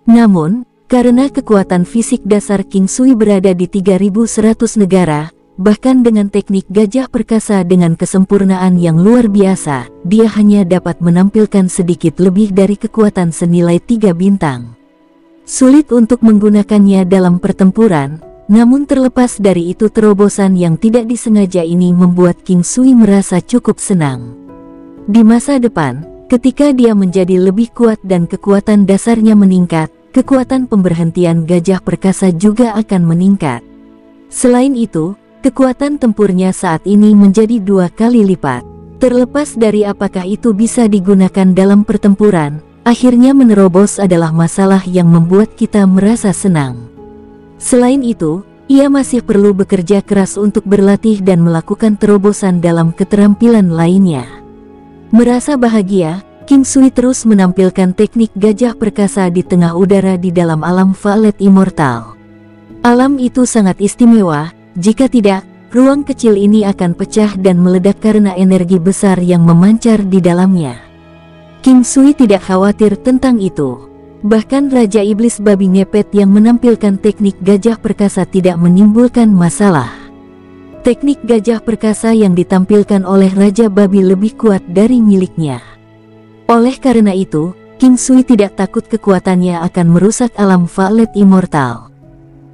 Namun, karena kekuatan fisik dasar King Sui berada di 3100 negara, bahkan dengan teknik gajah perkasa dengan kesempurnaan yang luar biasa, dia hanya dapat menampilkan sedikit lebih dari kekuatan senilai 3 bintang. Sulit untuk menggunakannya dalam pertempuran, namun terlepas dari itu terobosan yang tidak disengaja ini membuat King Sui merasa cukup senang. Di masa depan, ketika dia menjadi lebih kuat dan kekuatan dasarnya meningkat, kekuatan pemberhentian gajah perkasa juga akan meningkat. Selain itu, kekuatan tempurnya saat ini menjadi 2 kali lipat. Terlepas dari apakah itu bisa digunakan dalam pertempuran, akhirnya menerobos adalah masalah yang membuat kita merasa senang. Selain itu, ia masih perlu bekerja keras untuk berlatih dan melakukan terobosan dalam keterampilan lainnya. Merasa bahagia, King Sui terus menampilkan teknik gajah perkasa di tengah udara di dalam alam Valet Immortal. Alam itu sangat istimewa, jika tidak, ruang kecil ini akan pecah dan meledak karena energi besar yang memancar di dalamnya. King Sui tidak khawatir tentang itu. Bahkan Raja Iblis Babi Ngepet yang menampilkan teknik gajah perkasa tidak menimbulkan masalah. Teknik gajah perkasa yang ditampilkan oleh Raja Babi lebih kuat dari miliknya. Oleh karena itu, King Sui tidak takut kekuatannya akan merusak alam Valet Immortal.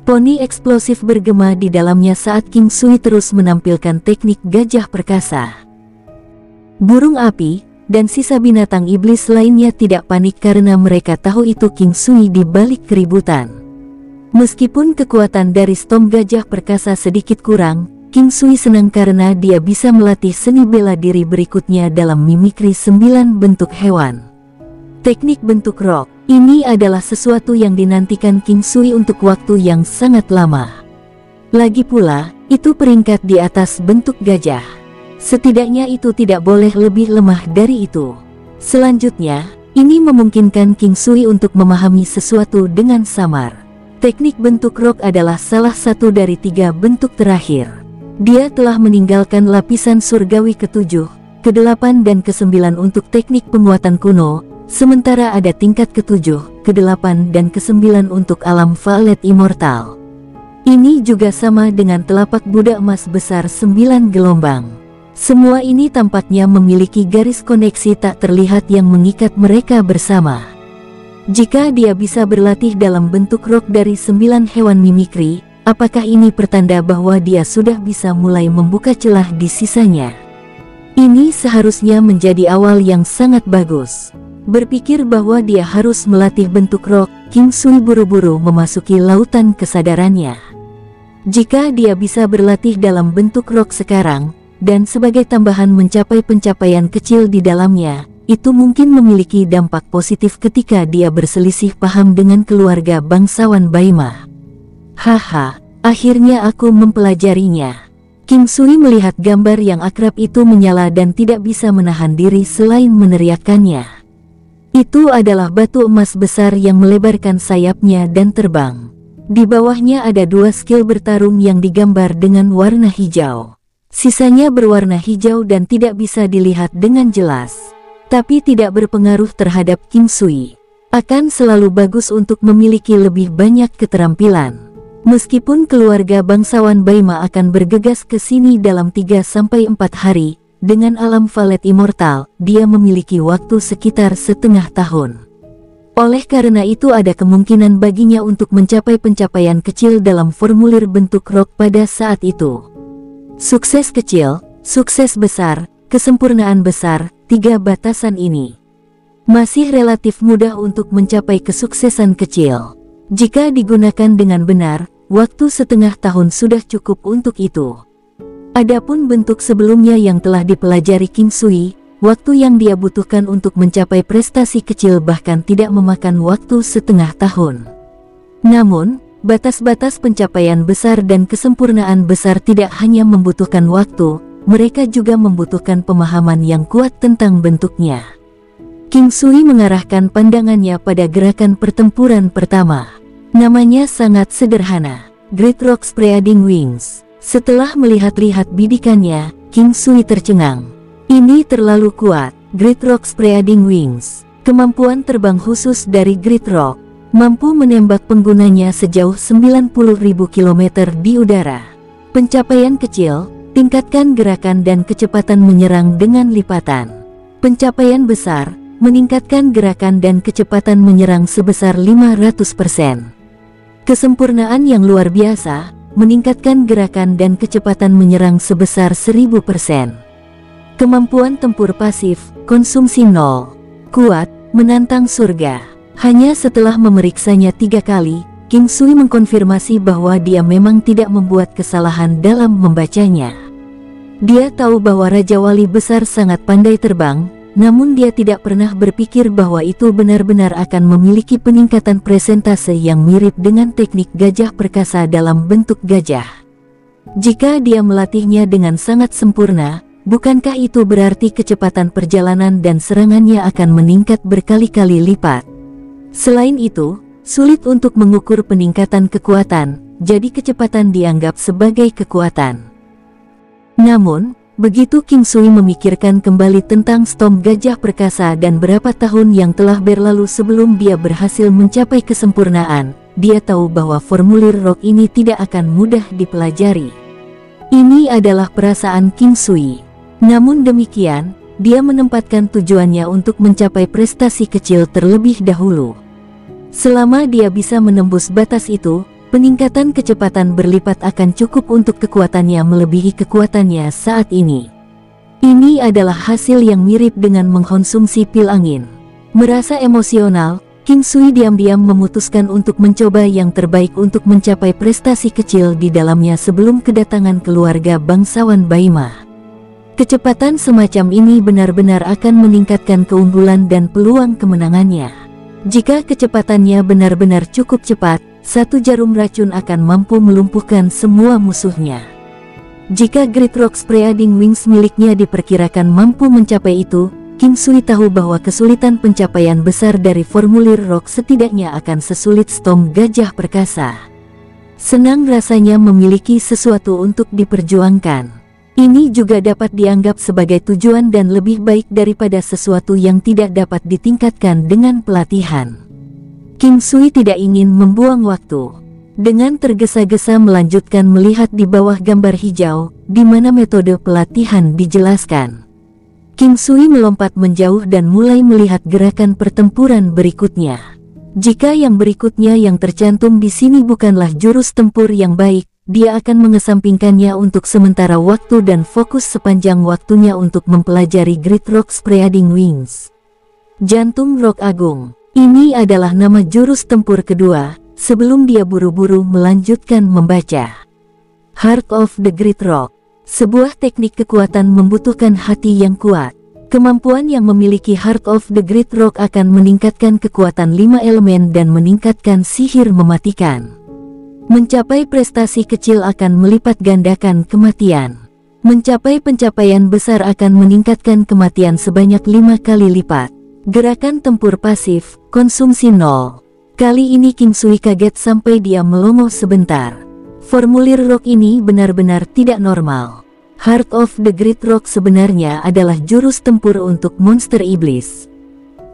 Poni eksplosif bergema di dalamnya saat King Sui terus menampilkan teknik gajah perkasa. Burung api dan sisa binatang iblis lainnya tidak panik karena mereka tahu itu King Sui di balik keributan. Meskipun kekuatan dari Storm gajah perkasa sedikit kurang, King Sui senang karena dia bisa melatih seni bela diri berikutnya dalam mimikri 9 bentuk hewan. Teknik bentuk rock ini adalah sesuatu yang dinantikan King Sui untuk waktu yang sangat lama. Lagi pula, itu peringkat di atas bentuk gajah. Setidaknya itu tidak boleh lebih lemah dari itu. Selanjutnya, ini memungkinkan King Sui untuk memahami sesuatu dengan samar. Teknik bentuk rock adalah salah satu dari 3 bentuk terakhir. Dia telah meninggalkan lapisan surgawi ke-7, ke-8 dan ke-9 untuk teknik penguatan kuno, sementara ada tingkat ke-7, ke-8 dan ke-9 untuk alam Valet Immortal. Ini juga sama dengan telapak budak emas besar 9 gelombang. Semua ini tampaknya memiliki garis koneksi tak terlihat yang mengikat mereka bersama. Jika dia bisa berlatih dalam bentuk rock dari 9 hewan mimikri, apakah ini pertanda bahwa dia sudah bisa mulai membuka celah di sisanya? Ini seharusnya menjadi awal yang sangat bagus. Berpikir bahwa dia harus melatih bentuk rock, King Sui buru-buru memasuki lautan kesadarannya. Jika dia bisa berlatih dalam bentuk rock sekarang, dan sebagai tambahan mencapai pencapaian kecil di dalamnya, itu mungkin memiliki dampak positif ketika dia berselisih paham dengan keluarga bangsawan Baima. Haha, akhirnya aku mempelajarinya. King Sui melihat gambar yang akrab itu menyala dan tidak bisa menahan diri selain meneriakkannya. Itu adalah batu emas besar yang melebarkan sayapnya dan terbang. Di bawahnya ada 2 skill bertarung yang digambar dengan warna hijau. Sisanya berwarna hijau dan tidak bisa dilihat dengan jelas. Tapi tidak berpengaruh terhadap King Sui. Akan selalu bagus untuk memiliki lebih banyak keterampilan. Meskipun keluarga bangsawan Baima akan bergegas ke sini dalam 3-4 hari, dengan alam Valet Immortal, dia memiliki waktu sekitar setengah tahun. Oleh karena itu ada kemungkinan baginya untuk mencapai pencapaian kecil dalam formulir bentuk rock pada saat itu. Sukses kecil, sukses besar, kesempurnaan besar, 3 batasan ini masih relatif mudah untuk mencapai kesuksesan kecil. Jika digunakan dengan benar, waktu setengah tahun sudah cukup untuk itu. Adapun bentuk sebelumnya yang telah dipelajari King Sui, waktu yang dia butuhkan untuk mencapai prestasi kecil bahkan tidak memakan waktu setengah tahun. Namun, batas-batas pencapaian besar dan kesempurnaan besar tidak hanya membutuhkan waktu, mereka juga membutuhkan pemahaman yang kuat tentang bentuknya. King Sui mengarahkan pandangannya pada gerakan pertempuran pertama. Namanya sangat sederhana, Great Rock Spreading Wings. Setelah melihat-lihat bidikannya, King Sui tercengang. Ini terlalu kuat, Great Rock Spreading Wings. Kemampuan terbang khusus dari Great Rock mampu menembak penggunanya sejauh 90.000 km di udara. Pencapaian kecil, tingkatkan gerakan dan kecepatan menyerang dengan lipatan. Pencapaian besar, meningkatkan gerakan dan kecepatan menyerang sebesar 500%. Kesempurnaan yang luar biasa, meningkatkan gerakan dan kecepatan menyerang sebesar 1000%. Kemampuan tempur pasif, konsumsi 0. Kuat, menantang surga. Hanya setelah memeriksanya 3 kali, King Sui mengkonfirmasi bahwa dia memang tidak membuat kesalahan dalam membacanya. Dia tahu bahwa Raja Wali Besar sangat pandai terbang, namun dia tidak pernah berpikir bahwa itu benar-benar akan memiliki peningkatan presentase yang mirip dengan teknik gajah perkasa dalam bentuk gajah. Jika dia melatihnya dengan sangat sempurna, bukankah itu berarti kecepatan perjalanan dan serangannya akan meningkat berkali-kali lipat? Selain itu, sulit untuk mengukur peningkatan kekuatan, jadi kecepatan dianggap sebagai kekuatan. Namun, begitu King Sui memikirkan kembali tentang Storm Gajah Perkasa dan berapa tahun yang telah berlalu sebelum dia berhasil mencapai kesempurnaan, dia tahu bahwa formulir rock ini tidak akan mudah dipelajari. Ini adalah perasaan King Sui. Namun demikian, dia menempatkan tujuannya untuk mencapai prestasi kecil terlebih dahulu. Selama dia bisa menembus batas itu, peningkatan kecepatan berlipat akan cukup untuk kekuatannya melebihi kekuatannya saat ini. Ini adalah hasil yang mirip dengan mengkonsumsi pil angin. Merasa emosional, King Sui diam-diam memutuskan untuk mencoba yang terbaik untuk mencapai prestasi kecil di dalamnya sebelum kedatangan keluarga bangsawan Baima. Kecepatan semacam ini benar-benar akan meningkatkan keunggulan dan peluang kemenangannya. Jika kecepatannya benar-benar cukup cepat, satu jarum racun akan mampu melumpuhkan semua musuhnya. Jika Great Rock Spreading Wings miliknya diperkirakan mampu mencapai itu, King Sui tahu bahwa kesulitan pencapaian besar dari formulir rock setidaknya akan sesulit Storm Gajah Perkasa. Senang rasanya memiliki sesuatu untuk diperjuangkan. Ini juga dapat dianggap sebagai tujuan dan lebih baik daripada sesuatu yang tidak dapat ditingkatkan dengan pelatihan. King Sui tidak ingin membuang waktu. Dengan tergesa-gesa melanjutkan melihat di bawah gambar hijau, di mana metode pelatihan dijelaskan. King Sui melompat menjauh dan mulai melihat gerakan pertempuran berikutnya. Jika yang berikutnya yang tercantum di sini bukanlah jurus tempur yang baik, dia akan mengesampingkannya untuk sementara waktu dan fokus sepanjang waktunya untuk mempelajari Great Rock Spreading Wings. Jantung Rock Agung. Ini adalah nama jurus tempur kedua, sebelum dia buru-buru melanjutkan membaca. Heart of the Great Rock. Sebuah teknik kekuatan membutuhkan hati yang kuat. Kemampuan yang memiliki Heart of the Great Rock akan meningkatkan kekuatan 5 elemen dan meningkatkan sihir mematikan. Mencapai prestasi kecil akan melipat gandakan kematian. Mencapai pencapaian besar akan meningkatkan kematian sebanyak 5 kali lipat. Gerakan tempur pasif, konsumsi 0. Kali ini King Sui kaget sampai dia melongo sebentar. Formulir rock ini benar-benar tidak normal. Heart of the Great Rock sebenarnya adalah jurus tempur untuk monster iblis.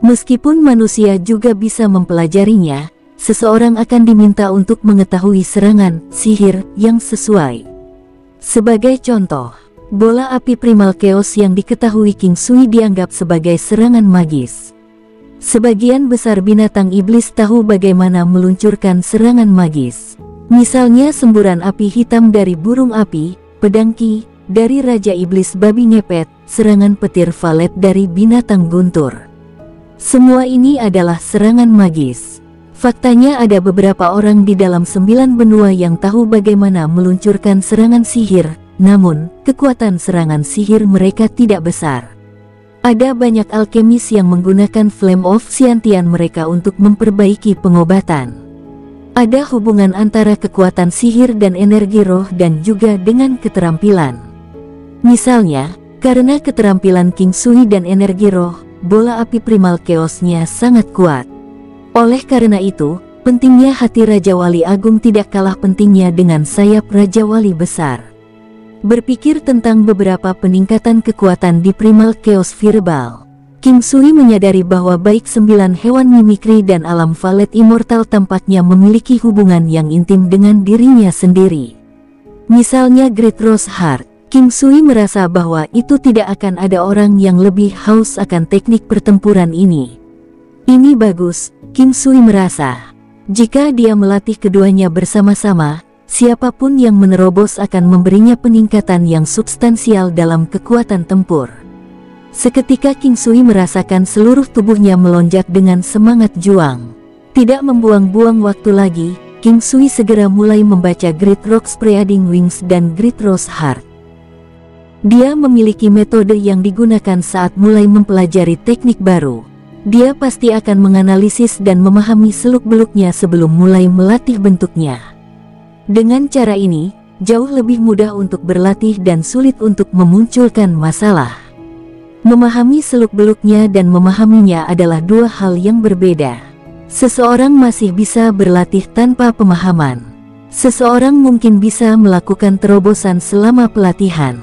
Meskipun manusia juga bisa mempelajarinya, seseorang akan diminta untuk mengetahui serangan, sihir, yang sesuai. Sebagai contoh, bola api primal chaos yang diketahui King Sui dianggap sebagai serangan magis. Sebagian besar binatang iblis tahu bagaimana meluncurkan serangan magis. Misalnya semburan api hitam dari burung api, pedang Ki, dari Raja Iblis babi ngepet, serangan petir valet dari binatang guntur. Semua ini adalah serangan magis. Faktanya ada beberapa orang di dalam 9 benua yang tahu bagaimana meluncurkan serangan sihir, namun, kekuatan serangan sihir mereka tidak besar. Ada banyak alkemis yang menggunakan Flame of Scientian mereka untuk memperbaiki pengobatan. Ada hubungan antara kekuatan sihir dan energi roh dan juga dengan keterampilan. Misalnya, karena keterampilan King Sui dan energi roh, bola api primal chaosnya sangat kuat. Oleh karena itu, pentingnya hati Raja Wali Agung tidak kalah pentingnya dengan sayap Raja Wali Besar. Berpikir tentang beberapa peningkatan kekuatan di Primal Chaos Verbal, King Sui menyadari bahwa baik 9 hewan mimikri dan alam valet immortal tampaknya memiliki hubungan yang intim dengan dirinya sendiri. Misalnya Great Rose Heart, King Sui merasa bahwa itu tidak akan ada orang yang lebih haus akan teknik pertempuran ini. Ini bagus, King Sui merasa. Jika dia melatih keduanya bersama-sama, siapapun yang menerobos akan memberinya peningkatan yang substansial dalam kekuatan tempur. Seketika King Sui merasakan seluruh tubuhnya melonjak dengan semangat juang. Tidak membuang-buang waktu lagi, King Sui segera mulai membaca Great Rock Spreading Wings dan Great Rose Heart. Dia memiliki metode yang digunakan saat mulai mempelajari teknik baru. Dia pasti akan menganalisis dan memahami seluk-beluknya sebelum mulai melatih bentuknya. Dengan cara ini, jauh lebih mudah untuk berlatih dan sulit untuk memunculkan masalah. Memahami seluk-beluknya dan memahaminya adalah dua hal yang berbeda. Seseorang masih bisa berlatih tanpa pemahaman. Seseorang mungkin bisa melakukan terobosan selama pelatihan.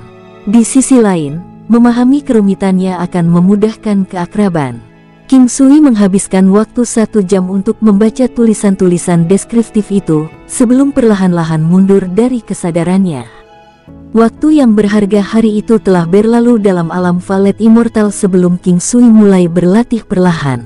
Di sisi lain, memahami kerumitannya akan memudahkan keakraban. King Sui menghabiskan waktu 1 jam untuk membaca tulisan-tulisan deskriptif itu, sebelum perlahan-lahan mundur dari kesadarannya. Waktu yang berharga hari itu telah berlalu dalam alam Valet Immortal sebelum King Sui mulai berlatih perlahan.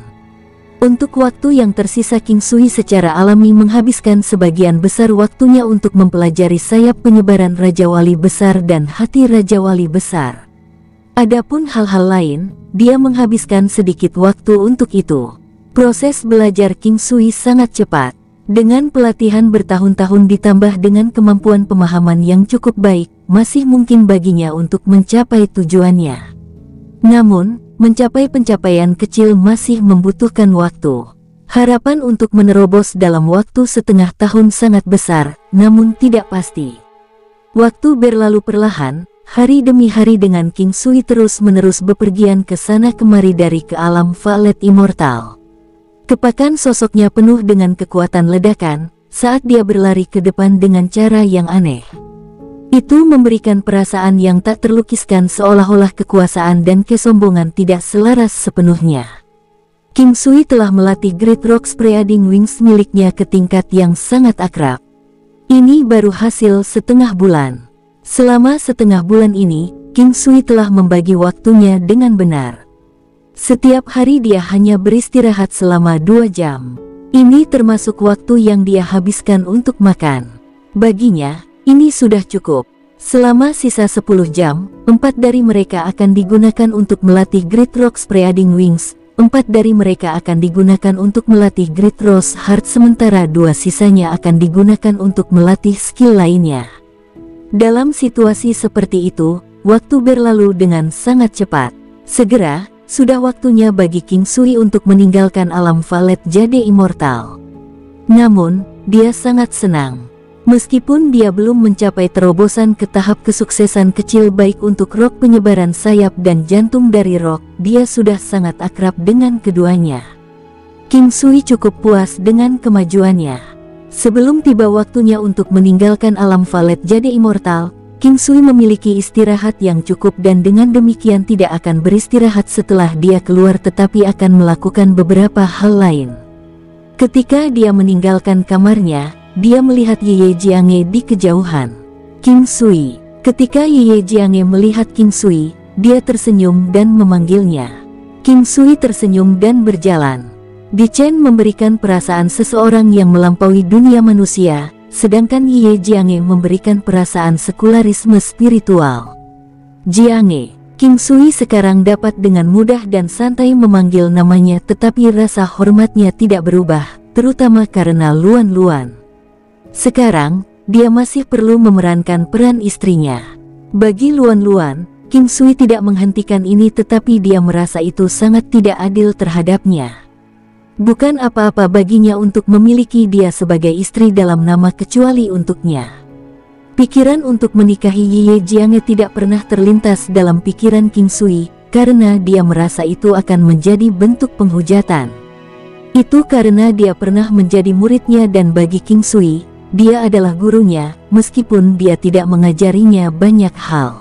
Untuk waktu yang tersisa, King Sui secara alami menghabiskan sebagian besar waktunya untuk mempelajari sayap penyebaran Raja Wali Besar dan hati Raja Wali Besar. Adapun hal-hal lain, dia menghabiskan sedikit waktu untuk itu. Proses belajar King Sui sangat cepat. Dengan pelatihan bertahun-tahun ditambah dengan kemampuan pemahaman yang cukup baik, masih mungkin baginya untuk mencapai tujuannya. Namun, mencapai pencapaian kecil masih membutuhkan waktu. Harapan untuk menerobos dalam waktu setengah tahun sangat besar, namun tidak pasti. Waktu berlalu perlahan. Hari demi hari dengan King Sui terus-menerus bepergian ke sana kemari dari ke alam Valet Immortal. Kepakan sosoknya penuh dengan kekuatan ledakan, saat dia berlari ke depan dengan cara yang aneh. Itu memberikan perasaan yang tak terlukiskan, seolah-olah kekuasaan dan kesombongan tidak selaras sepenuhnya. King Sui telah melatih Great Rock Spreading Wings miliknya ke tingkat yang sangat akrab. Ini baru hasil setengah bulan. Selama setengah bulan ini, King Sui telah membagi waktunya dengan benar. Setiap hari dia hanya beristirahat selama 2 jam. Ini termasuk waktu yang dia habiskan untuk makan. Baginya, ini sudah cukup. Selama sisa 10 jam, 4 dari mereka akan digunakan untuk melatih Great Rock Spreading Wings, 4 dari mereka akan digunakan untuk melatih Great Rose Heart, sementara 2 sisanya akan digunakan untuk melatih skill lainnya. Dalam situasi seperti itu, waktu berlalu dengan sangat cepat. Segera, sudah waktunya bagi King Sui untuk meninggalkan alam Valet Jade Immortal. Namun, dia sangat senang. Meskipun dia belum mencapai terobosan ke tahap kesuksesan kecil baik untuk rok penyebaran sayap dan jantung dari rok, dia sudah sangat akrab dengan keduanya. King Sui cukup puas dengan kemajuannya. Sebelum tiba waktunya untuk meninggalkan alam Valet Jade Immortal, King Sui memiliki istirahat yang cukup dan dengan demikian tidak akan beristirahat setelah dia keluar tetapi akan melakukan beberapa hal lain. Ketika dia meninggalkan kamarnya, dia melihat Ye Jiange di kejauhan. King Sui. Ketika Ye Jiange melihat King Sui, dia tersenyum dan memanggilnya. King Sui tersenyum dan berjalan. Di Chen memberikan perasaan seseorang yang melampaui dunia manusia, sedangkan Ye Jiange memberikan perasaan sekularisme spiritual. Jiange, King Sui sekarang dapat dengan mudah dan santai memanggil namanya, tetapi rasa hormatnya tidak berubah, terutama karena Luan Luan. Sekarang, dia masih perlu memerankan peran istrinya. Bagi Luan Luan, King Sui tidak menghentikan ini, tetapi dia merasa itu sangat tidak adil terhadapnya. Bukan apa-apa baginya untuk memiliki dia sebagai istri dalam nama kecuali untuknya. Pikiran untuk menikahi Ye Jiange tidak pernah terlintas dalam pikiran King Sui, karena dia merasa itu akan menjadi bentuk penghujatan. Itu karena dia pernah menjadi muridnya dan bagi King Sui, dia adalah gurunya, meskipun dia tidak mengajarinya banyak hal.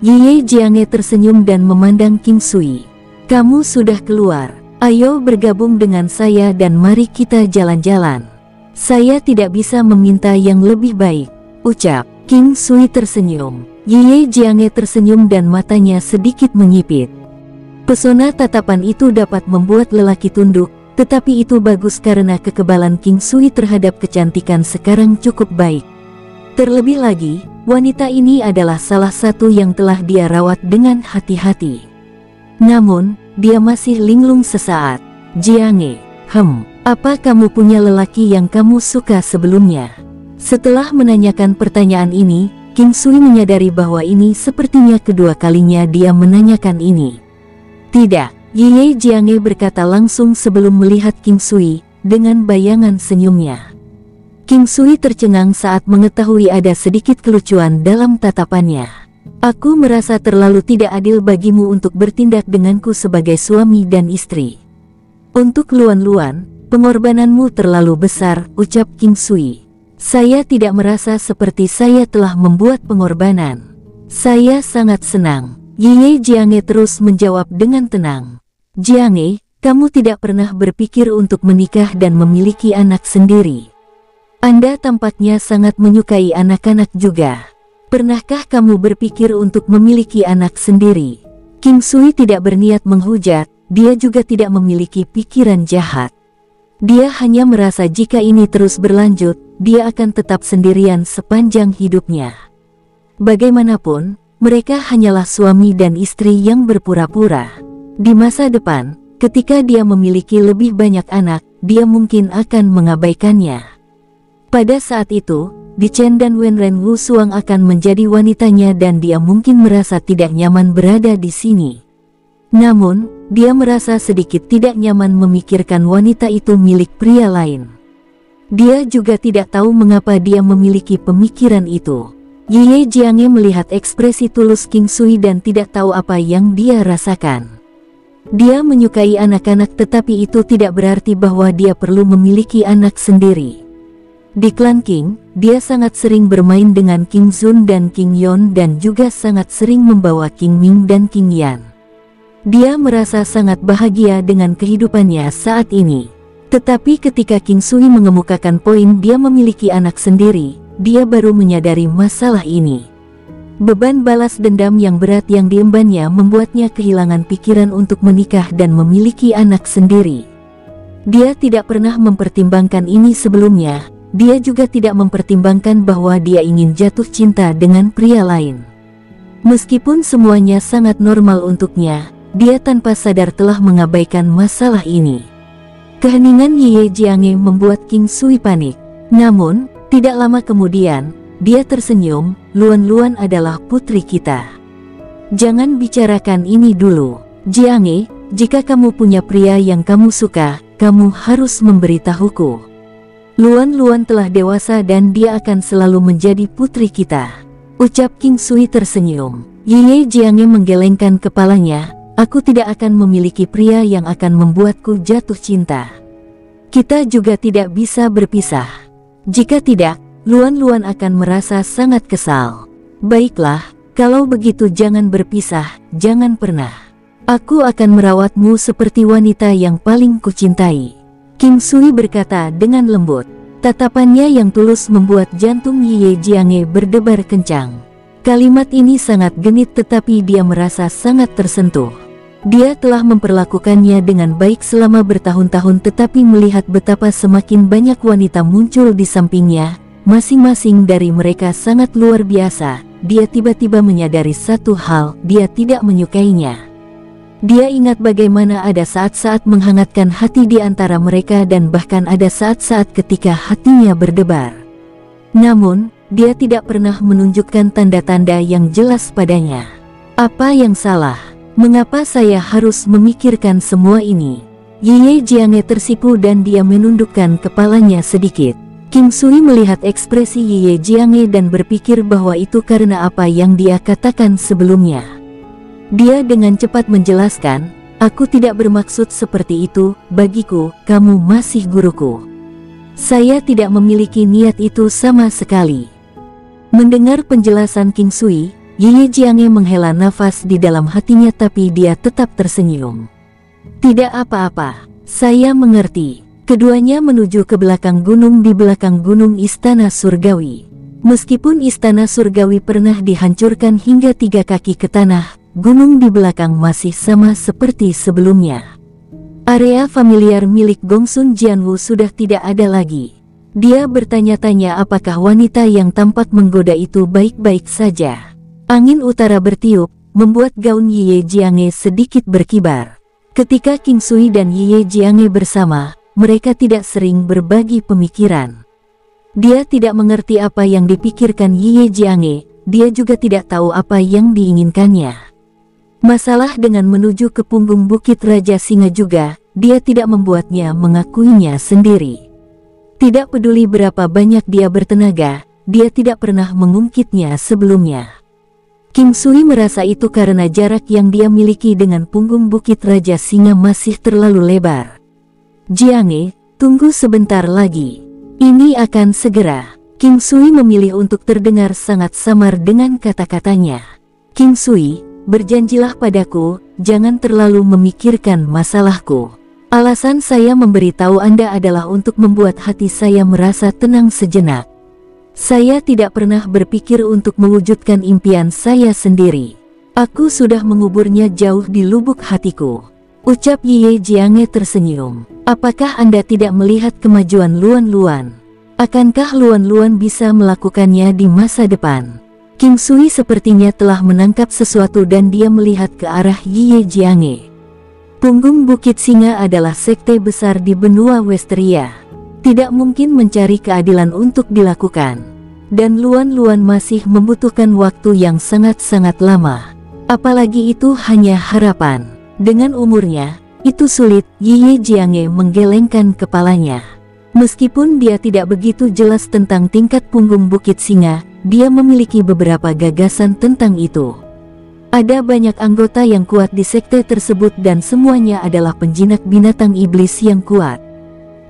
Ye Jiange tersenyum dan memandang King Sui. Kamu sudah keluar. Ayo bergabung dengan saya dan mari kita jalan-jalan. Saya tidak bisa meminta yang lebih baik, ucap King Sui tersenyum. Ye Jiange tersenyum dan matanya sedikit menyipit. Pesona tatapan itu dapat membuat lelaki tunduk, tetapi itu bagus karena kekebalan King Sui terhadap kecantikan sekarang cukup baik. Terlebih lagi, wanita ini adalah salah satu yang telah dia rawat dengan hati-hati. Namun, dia masih linglung sesaat. Jiange, apa kamu punya lelaki yang kamu suka sebelumnya? Setelah menanyakan pertanyaan ini, King Sui menyadari bahwa ini sepertinya kedua kalinya dia menanyakan ini. Tidak, Ye Jianghe berkata langsung sebelum melihat King Sui, dengan bayangan senyumnya. King Sui tercengang saat mengetahui ada sedikit kelucuan dalam tatapannya. Aku merasa terlalu tidak adil bagimu untuk bertindak denganku sebagai suami dan istri. Untuk Luan, pengorbananmu terlalu besar, ucap King Sui. Saya tidak merasa seperti saya telah membuat pengorbanan. Saya sangat senang. Ye Jianghe terus menjawab dengan tenang. Jianghe, kamu tidak pernah berpikir untuk menikah dan memiliki anak sendiri. Anda tampaknya sangat menyukai anak-anak juga. Pernahkah kamu berpikir untuk memiliki anak sendiri? King Sui tidak berniat menghujat, dia juga tidak memiliki pikiran jahat. Dia hanya merasa jika ini terus berlanjut, dia akan tetap sendirian sepanjang hidupnya. Bagaimanapun, mereka hanyalah suami dan istri yang berpura-pura. Di masa depan, ketika dia memiliki lebih banyak anak, dia mungkin akan mengabaikannya. Pada saat itu, Di Chen dan Wenren Wusuang akan menjadi wanitanya dan dia mungkin merasa tidak nyaman berada di sini. Namun, dia merasa sedikit tidak nyaman memikirkan wanita itu milik pria lain. Dia juga tidak tahu mengapa dia memiliki pemikiran itu. Ye Jianghe melihat ekspresi tulus King Sui dan tidak tahu apa yang dia rasakan. Dia menyukai anak-anak tetapi itu tidak berarti bahwa dia perlu memiliki anak sendiri. Di klan King, dia sangat sering bermain dengan King Zun dan King Yon dan juga sangat sering membawa King Ming dan King Yan. Dia merasa sangat bahagia dengan kehidupannya saat ini. Tetapi ketika King Sui mengemukakan poin dia memiliki anak sendiri, dia baru menyadari masalah ini. Beban balas dendam yang berat yang diembannya membuatnya kehilangan pikiran untuk menikah dan memiliki anak sendiri. Dia tidak pernah mempertimbangkan ini sebelumnya, dia juga tidak mempertimbangkan bahwa dia ingin jatuh cinta dengan pria lain. Meskipun semuanya sangat normal untuknya, dia tanpa sadar telah mengabaikan masalah ini. Keheningan Ye Jianghe membuat King Sui panik. Namun, tidak lama kemudian, dia tersenyum, Luan adalah putri kita. Jangan bicarakan ini dulu. Jianghe, jika kamu punya pria yang kamu suka, kamu harus memberitahuku. Luan telah dewasa dan dia akan selalu menjadi putri kita. Ucap King Sui tersenyum. Ye Jianghe menggelengkan kepalanya, aku tidak akan memiliki pria yang akan membuatku jatuh cinta. Kita juga tidak bisa berpisah. Jika tidak, Luan akan merasa sangat kesal. Baiklah, kalau begitu jangan berpisah, jangan pernah. Aku akan merawatmu seperti wanita yang paling kucintai. King Sui berkata dengan lembut. Tatapannya yang tulus membuat jantung Ye Jianghe berdebar kencang. Kalimat ini sangat genit tetapi dia merasa sangat tersentuh. Dia telah memperlakukannya dengan baik selama bertahun-tahun tetapi melihat betapa semakin banyak wanita muncul di sampingnya, masing-masing dari mereka sangat luar biasa, dia tiba-tiba menyadari satu hal, dia tidak menyukainya. Dia ingat bagaimana ada saat-saat menghangatkan hati di antara mereka dan bahkan ada saat-saat ketika hatinya berdebar. Namun, dia tidak pernah menunjukkan tanda-tanda yang jelas padanya. Apa yang salah? Mengapa saya harus memikirkan semua ini? Ye Jianghe tersipu dan dia menundukkan kepalanya sedikit. King Sui melihat ekspresi Ye Jianghe dan berpikir bahwa itu karena apa yang dia katakan sebelumnya. Dia dengan cepat menjelaskan, aku tidak bermaksud seperti itu, bagiku, kamu masih guruku. Saya tidak memiliki niat itu sama sekali. Mendengar penjelasan King Sui, Ye Jianghe menghela nafas di dalam hatinya tapi dia tetap tersenyum. Tidak apa-apa, saya mengerti. Keduanya menuju ke belakang gunung di belakang gunung Istana Surgawi. Meskipun Istana Surgawi pernah dihancurkan hingga 3 kaki ke tanah, gunung di belakang masih sama seperti sebelumnya. Area familiar milik Gongsun Jianwu sudah tidak ada lagi. Dia bertanya-tanya apakah wanita yang tampak menggoda itu baik-baik saja. Angin utara bertiup, membuat gaun Ye Jianghe sedikit berkibar. Ketika King Sui dan Ye Jianghe bersama, mereka tidak sering berbagi pemikiran. Dia tidak mengerti apa yang dipikirkan Ye Jianghe, dia juga tidak tahu apa yang diinginkannya. Masalah dengan menuju ke punggung Bukit Raja Singa juga, dia tidak membuatnya mengakuinya sendiri. Tidak peduli berapa banyak dia bertenaga, dia tidak pernah mengungkitnya sebelumnya. King Sui merasa itu karena jarak yang dia miliki dengan punggung Bukit Raja Singa masih terlalu lebar. Jiange, tunggu sebentar lagi. Ini akan segera. King Sui memilih untuk terdengar sangat samar dengan kata-katanya. King Sui, berjanjilah padaku, jangan terlalu memikirkan masalahku. Alasan saya memberitahu Anda adalah untuk membuat hati saya merasa tenang sejenak. Saya tidak pernah berpikir untuk mewujudkan impian saya sendiri. Aku sudah menguburnya jauh di lubuk hatiku. Ucap Ye Jiange tersenyum. Apakah Anda tidak melihat kemajuan Luan Luan? Akankah Luan Luan bisa melakukannya di masa depan? King Sui sepertinya telah menangkap sesuatu dan dia melihat ke arah Ye Jiange. Punggung Bukit Singa adalah sekte besar di benua Westeria. Tidak mungkin mencari keadilan untuk dilakukan. Dan Luan Luan masih membutuhkan waktu yang sangat-sangat lama. Apalagi itu hanya harapan. Dengan umurnya, itu sulit. Ye Jiange menggelengkan kepalanya. Meskipun dia tidak begitu jelas tentang tingkat punggung Bukit Singa, dia memiliki beberapa gagasan tentang itu. Ada banyak anggota yang kuat di sekte tersebut dan semuanya adalah penjinak binatang iblis yang kuat.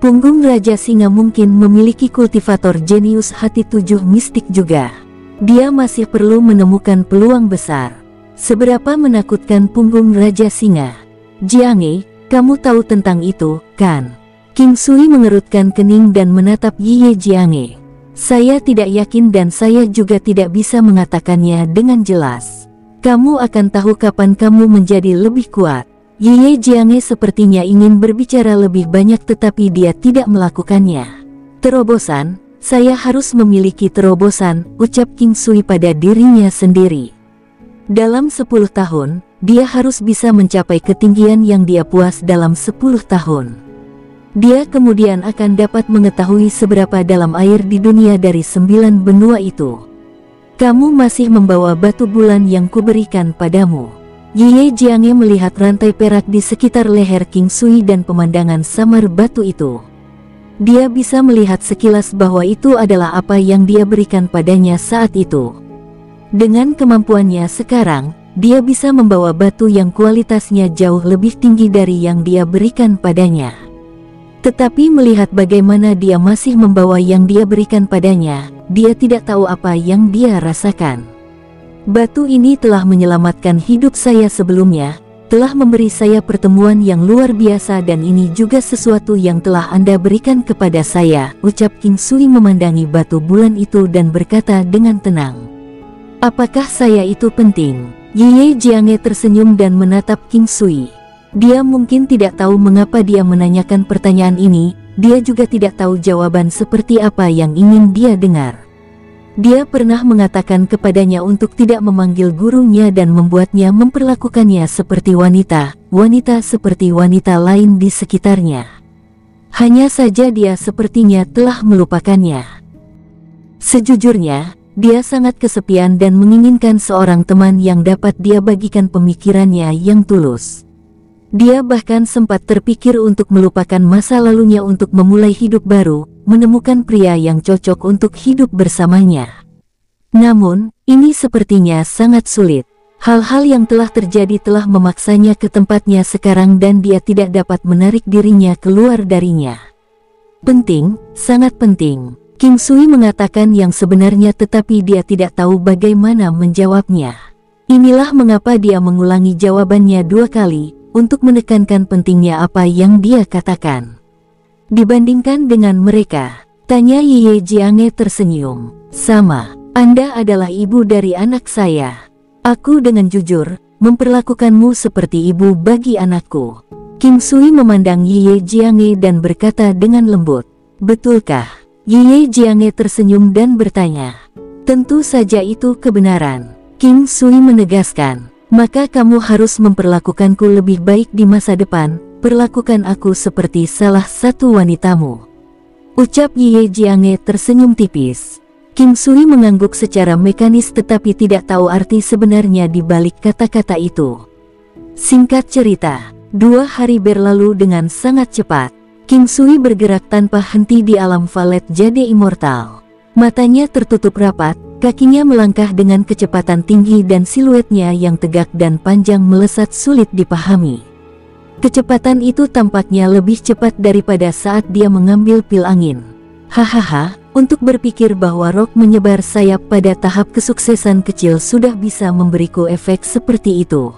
Punggung Raja Singa mungkin memiliki kultivator jenius hati 7 mistik juga. Dia masih perlu menemukan peluang besar. Seberapa menakutkan punggung Raja Singa? Jiange, kamu tahu tentang itu, kan? King Sui mengerutkan kening dan menatap Ye Jiange. Saya tidak yakin dan saya juga tidak bisa mengatakannya dengan jelas. Kamu akan tahu kapan kamu menjadi lebih kuat. Ye Jiange sepertinya ingin berbicara lebih banyak tetapi dia tidak melakukannya. Terobosan, saya harus memiliki terobosan, ucap King Sui pada dirinya sendiri. Dalam 10 tahun, dia harus bisa mencapai ketinggian yang dia puas dalam 10 tahun. Dia kemudian akan dapat mengetahui seberapa dalam air di dunia dari 9 benua itu. Kamu masih membawa batu bulan yang kuberikan padamu. Ye Jiange melihat rantai perak di sekitar leher King Sui dan pemandangan samar batu itu. Dia bisa melihat sekilas bahwa itu adalah apa yang dia berikan padanya saat itu. Dengan kemampuannya sekarang, dia bisa membawa batu yang kualitasnya jauh lebih tinggi dari yang dia berikan padanya. Tetapi melihat bagaimana dia masih membawa yang dia berikan padanya, dia tidak tahu apa yang dia rasakan. Batu ini telah menyelamatkan hidup saya sebelumnya, telah memberi saya pertemuan yang luar biasa dan ini juga sesuatu yang telah Anda berikan kepada saya, ucap King Sui memandangi batu bulan itu dan berkata dengan tenang. Apakah saya itu penting? Ye Jiange tersenyum dan menatap King Sui. Dia mungkin tidak tahu mengapa dia menanyakan pertanyaan ini, dia juga tidak tahu jawaban seperti apa yang ingin dia dengar. Dia pernah mengatakan kepadanya untuk tidak memanggil gurunya dan membuatnya memperlakukannya seperti wanita seperti wanita lain di sekitarnya. Hanya saja dia sepertinya telah melupakannya. Sejujurnya, dia sangat kesepian dan menginginkan seorang teman yang dapat dia bagikan pemikirannya yang tulus. Dia bahkan sempat terpikir untuk melupakan masa lalunya untuk memulai hidup baru, menemukan pria yang cocok untuk hidup bersamanya. Namun, ini sepertinya sangat sulit. Hal-hal yang telah terjadi telah memaksanya ke tempatnya sekarang dan dia tidak dapat menarik dirinya keluar darinya. Penting, sangat penting. King Sui mengatakan yang sebenarnya tetapi dia tidak tahu bagaimana menjawabnya. Inilah mengapa dia mengulangi jawabannya 2 kali, untuk menekankan pentingnya apa yang dia katakan. Dibandingkan dengan mereka, tanya Ye Jiange tersenyum. Sama, Anda adalah ibu dari anak saya. Aku dengan jujur, memperlakukanmu seperti ibu bagi anakku. King Sui memandang Ye Jiange dan berkata dengan lembut. Betulkah? Ye Jiange tersenyum dan bertanya. Tentu saja itu kebenaran. King Sui menegaskan. Maka kamu harus memperlakukanku lebih baik di masa depan, perlakukan aku seperti salah satu wanitamu. Ucap Ye Jiange tersenyum tipis. King Sui mengangguk secara mekanis tetapi tidak tahu arti sebenarnya di balik kata-kata itu. Singkat cerita, 2 hari berlalu dengan sangat cepat. King Sui bergerak tanpa henti di alam Valet Jade Immortal. Matanya tertutup rapat, kakinya melangkah dengan kecepatan tinggi dan siluetnya yang tegak dan panjang melesat sulit dipahami. Kecepatan itu tampaknya lebih cepat daripada saat dia mengambil pil angin. Hahaha, untuk berpikir bahwa Rock menyebar sayap pada tahap kesuksesan kecil sudah bisa memberiku efek seperti itu.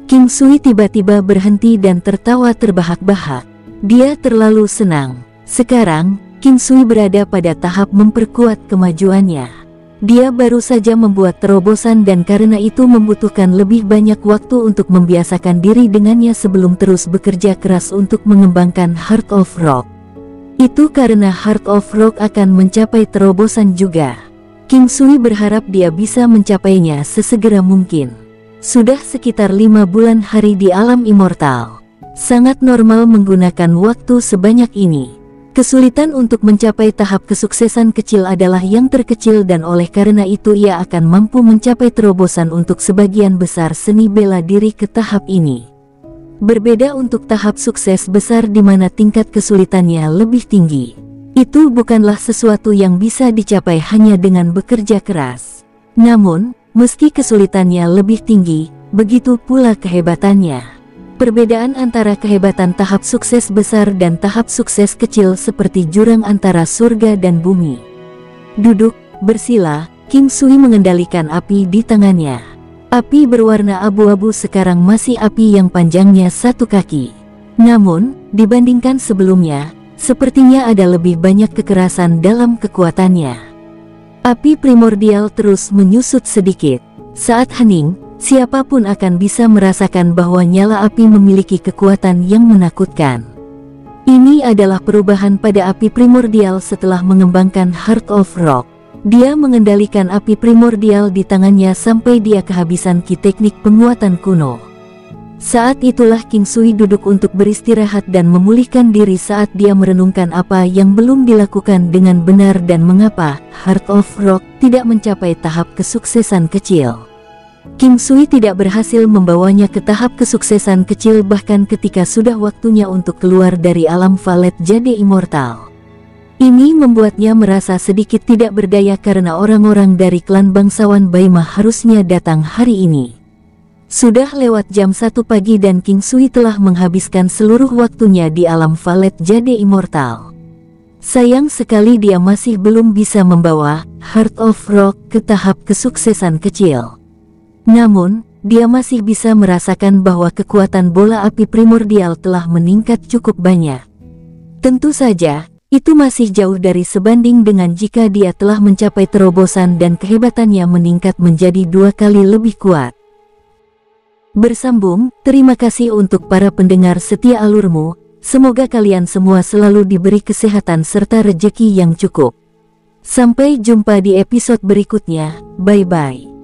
King Sui tiba-tiba berhenti dan tertawa terbahak-bahak. Dia terlalu senang. Sekarang, King Sui berada pada tahap memperkuat kemajuannya. Dia baru saja membuat terobosan dan karena itu membutuhkan lebih banyak waktu untuk membiasakan diri dengannya sebelum terus bekerja keras untuk mengembangkan Heart of Rock. Itu karena Heart of Rock akan mencapai terobosan juga. King Sui berharap dia bisa mencapainya sesegera mungkin. Sudah sekitar 5 bulan hari di alam immortal. Sangat normal menggunakan waktu sebanyak ini. Kesulitan untuk mencapai tahap kesuksesan kecil adalah yang terkecil dan oleh karena itu ia akan mampu mencapai terobosan untuk sebagian besar seni bela diri ke tahap ini. Berbeda untuk tahap sukses besar di mana tingkat kesulitannya lebih tinggi. Itu bukanlah sesuatu yang bisa dicapai hanya dengan bekerja keras. Namun, meski kesulitannya lebih tinggi, begitu pula kehebatannya. Perbedaan antara kehebatan tahap sukses besar dan tahap sukses kecil seperti jurang antara surga dan bumi. Duduk, bersila, King Sui mengendalikan api di tangannya. Api berwarna abu-abu sekarang masih api yang panjangnya 1 kaki. Namun, dibandingkan sebelumnya, sepertinya ada lebih banyak kekerasan dalam kekuatannya. Api primordial terus menyusut sedikit. Saat hening, siapapun akan bisa merasakan bahwa nyala api memiliki kekuatan yang menakutkan. Ini adalah perubahan pada api primordial setelah mengembangkan Heart of Rock. Dia mengendalikan api primordial di tangannya sampai dia kehabisan ki teknik penguatan kuno. Saat itulah King Sui duduk untuk beristirahat dan memulihkan diri saat dia merenungkan apa yang belum dilakukan dengan benar dan mengapa Heart of Rock tidak mencapai tahap kesuksesan kecil. King Sui tidak berhasil membawanya ke tahap kesuksesan kecil bahkan ketika sudah waktunya untuk keluar dari alam Valet Jade Immortal. Ini membuatnya merasa sedikit tidak berdaya karena orang-orang dari klan bangsawan Baima harusnya datang hari ini. Sudah lewat jam 1 pagi dan King Sui telah menghabiskan seluruh waktunya di alam Valet Jade Immortal. Sayang sekali dia masih belum bisa membawa Heart of Rock ke tahap kesuksesan kecil. Namun, dia masih bisa merasakan bahwa kekuatan bola api primordial telah meningkat cukup banyak. Tentu saja, itu masih jauh dari sebanding dengan jika dia telah mencapai terobosan dan kehebatannya meningkat menjadi 2 kali lebih kuat. Bersambung, terima kasih untuk para pendengar setia alurmu, semoga kalian semua selalu diberi kesehatan serta rejeki yang cukup. Sampai jumpa di episode berikutnya, bye-bye.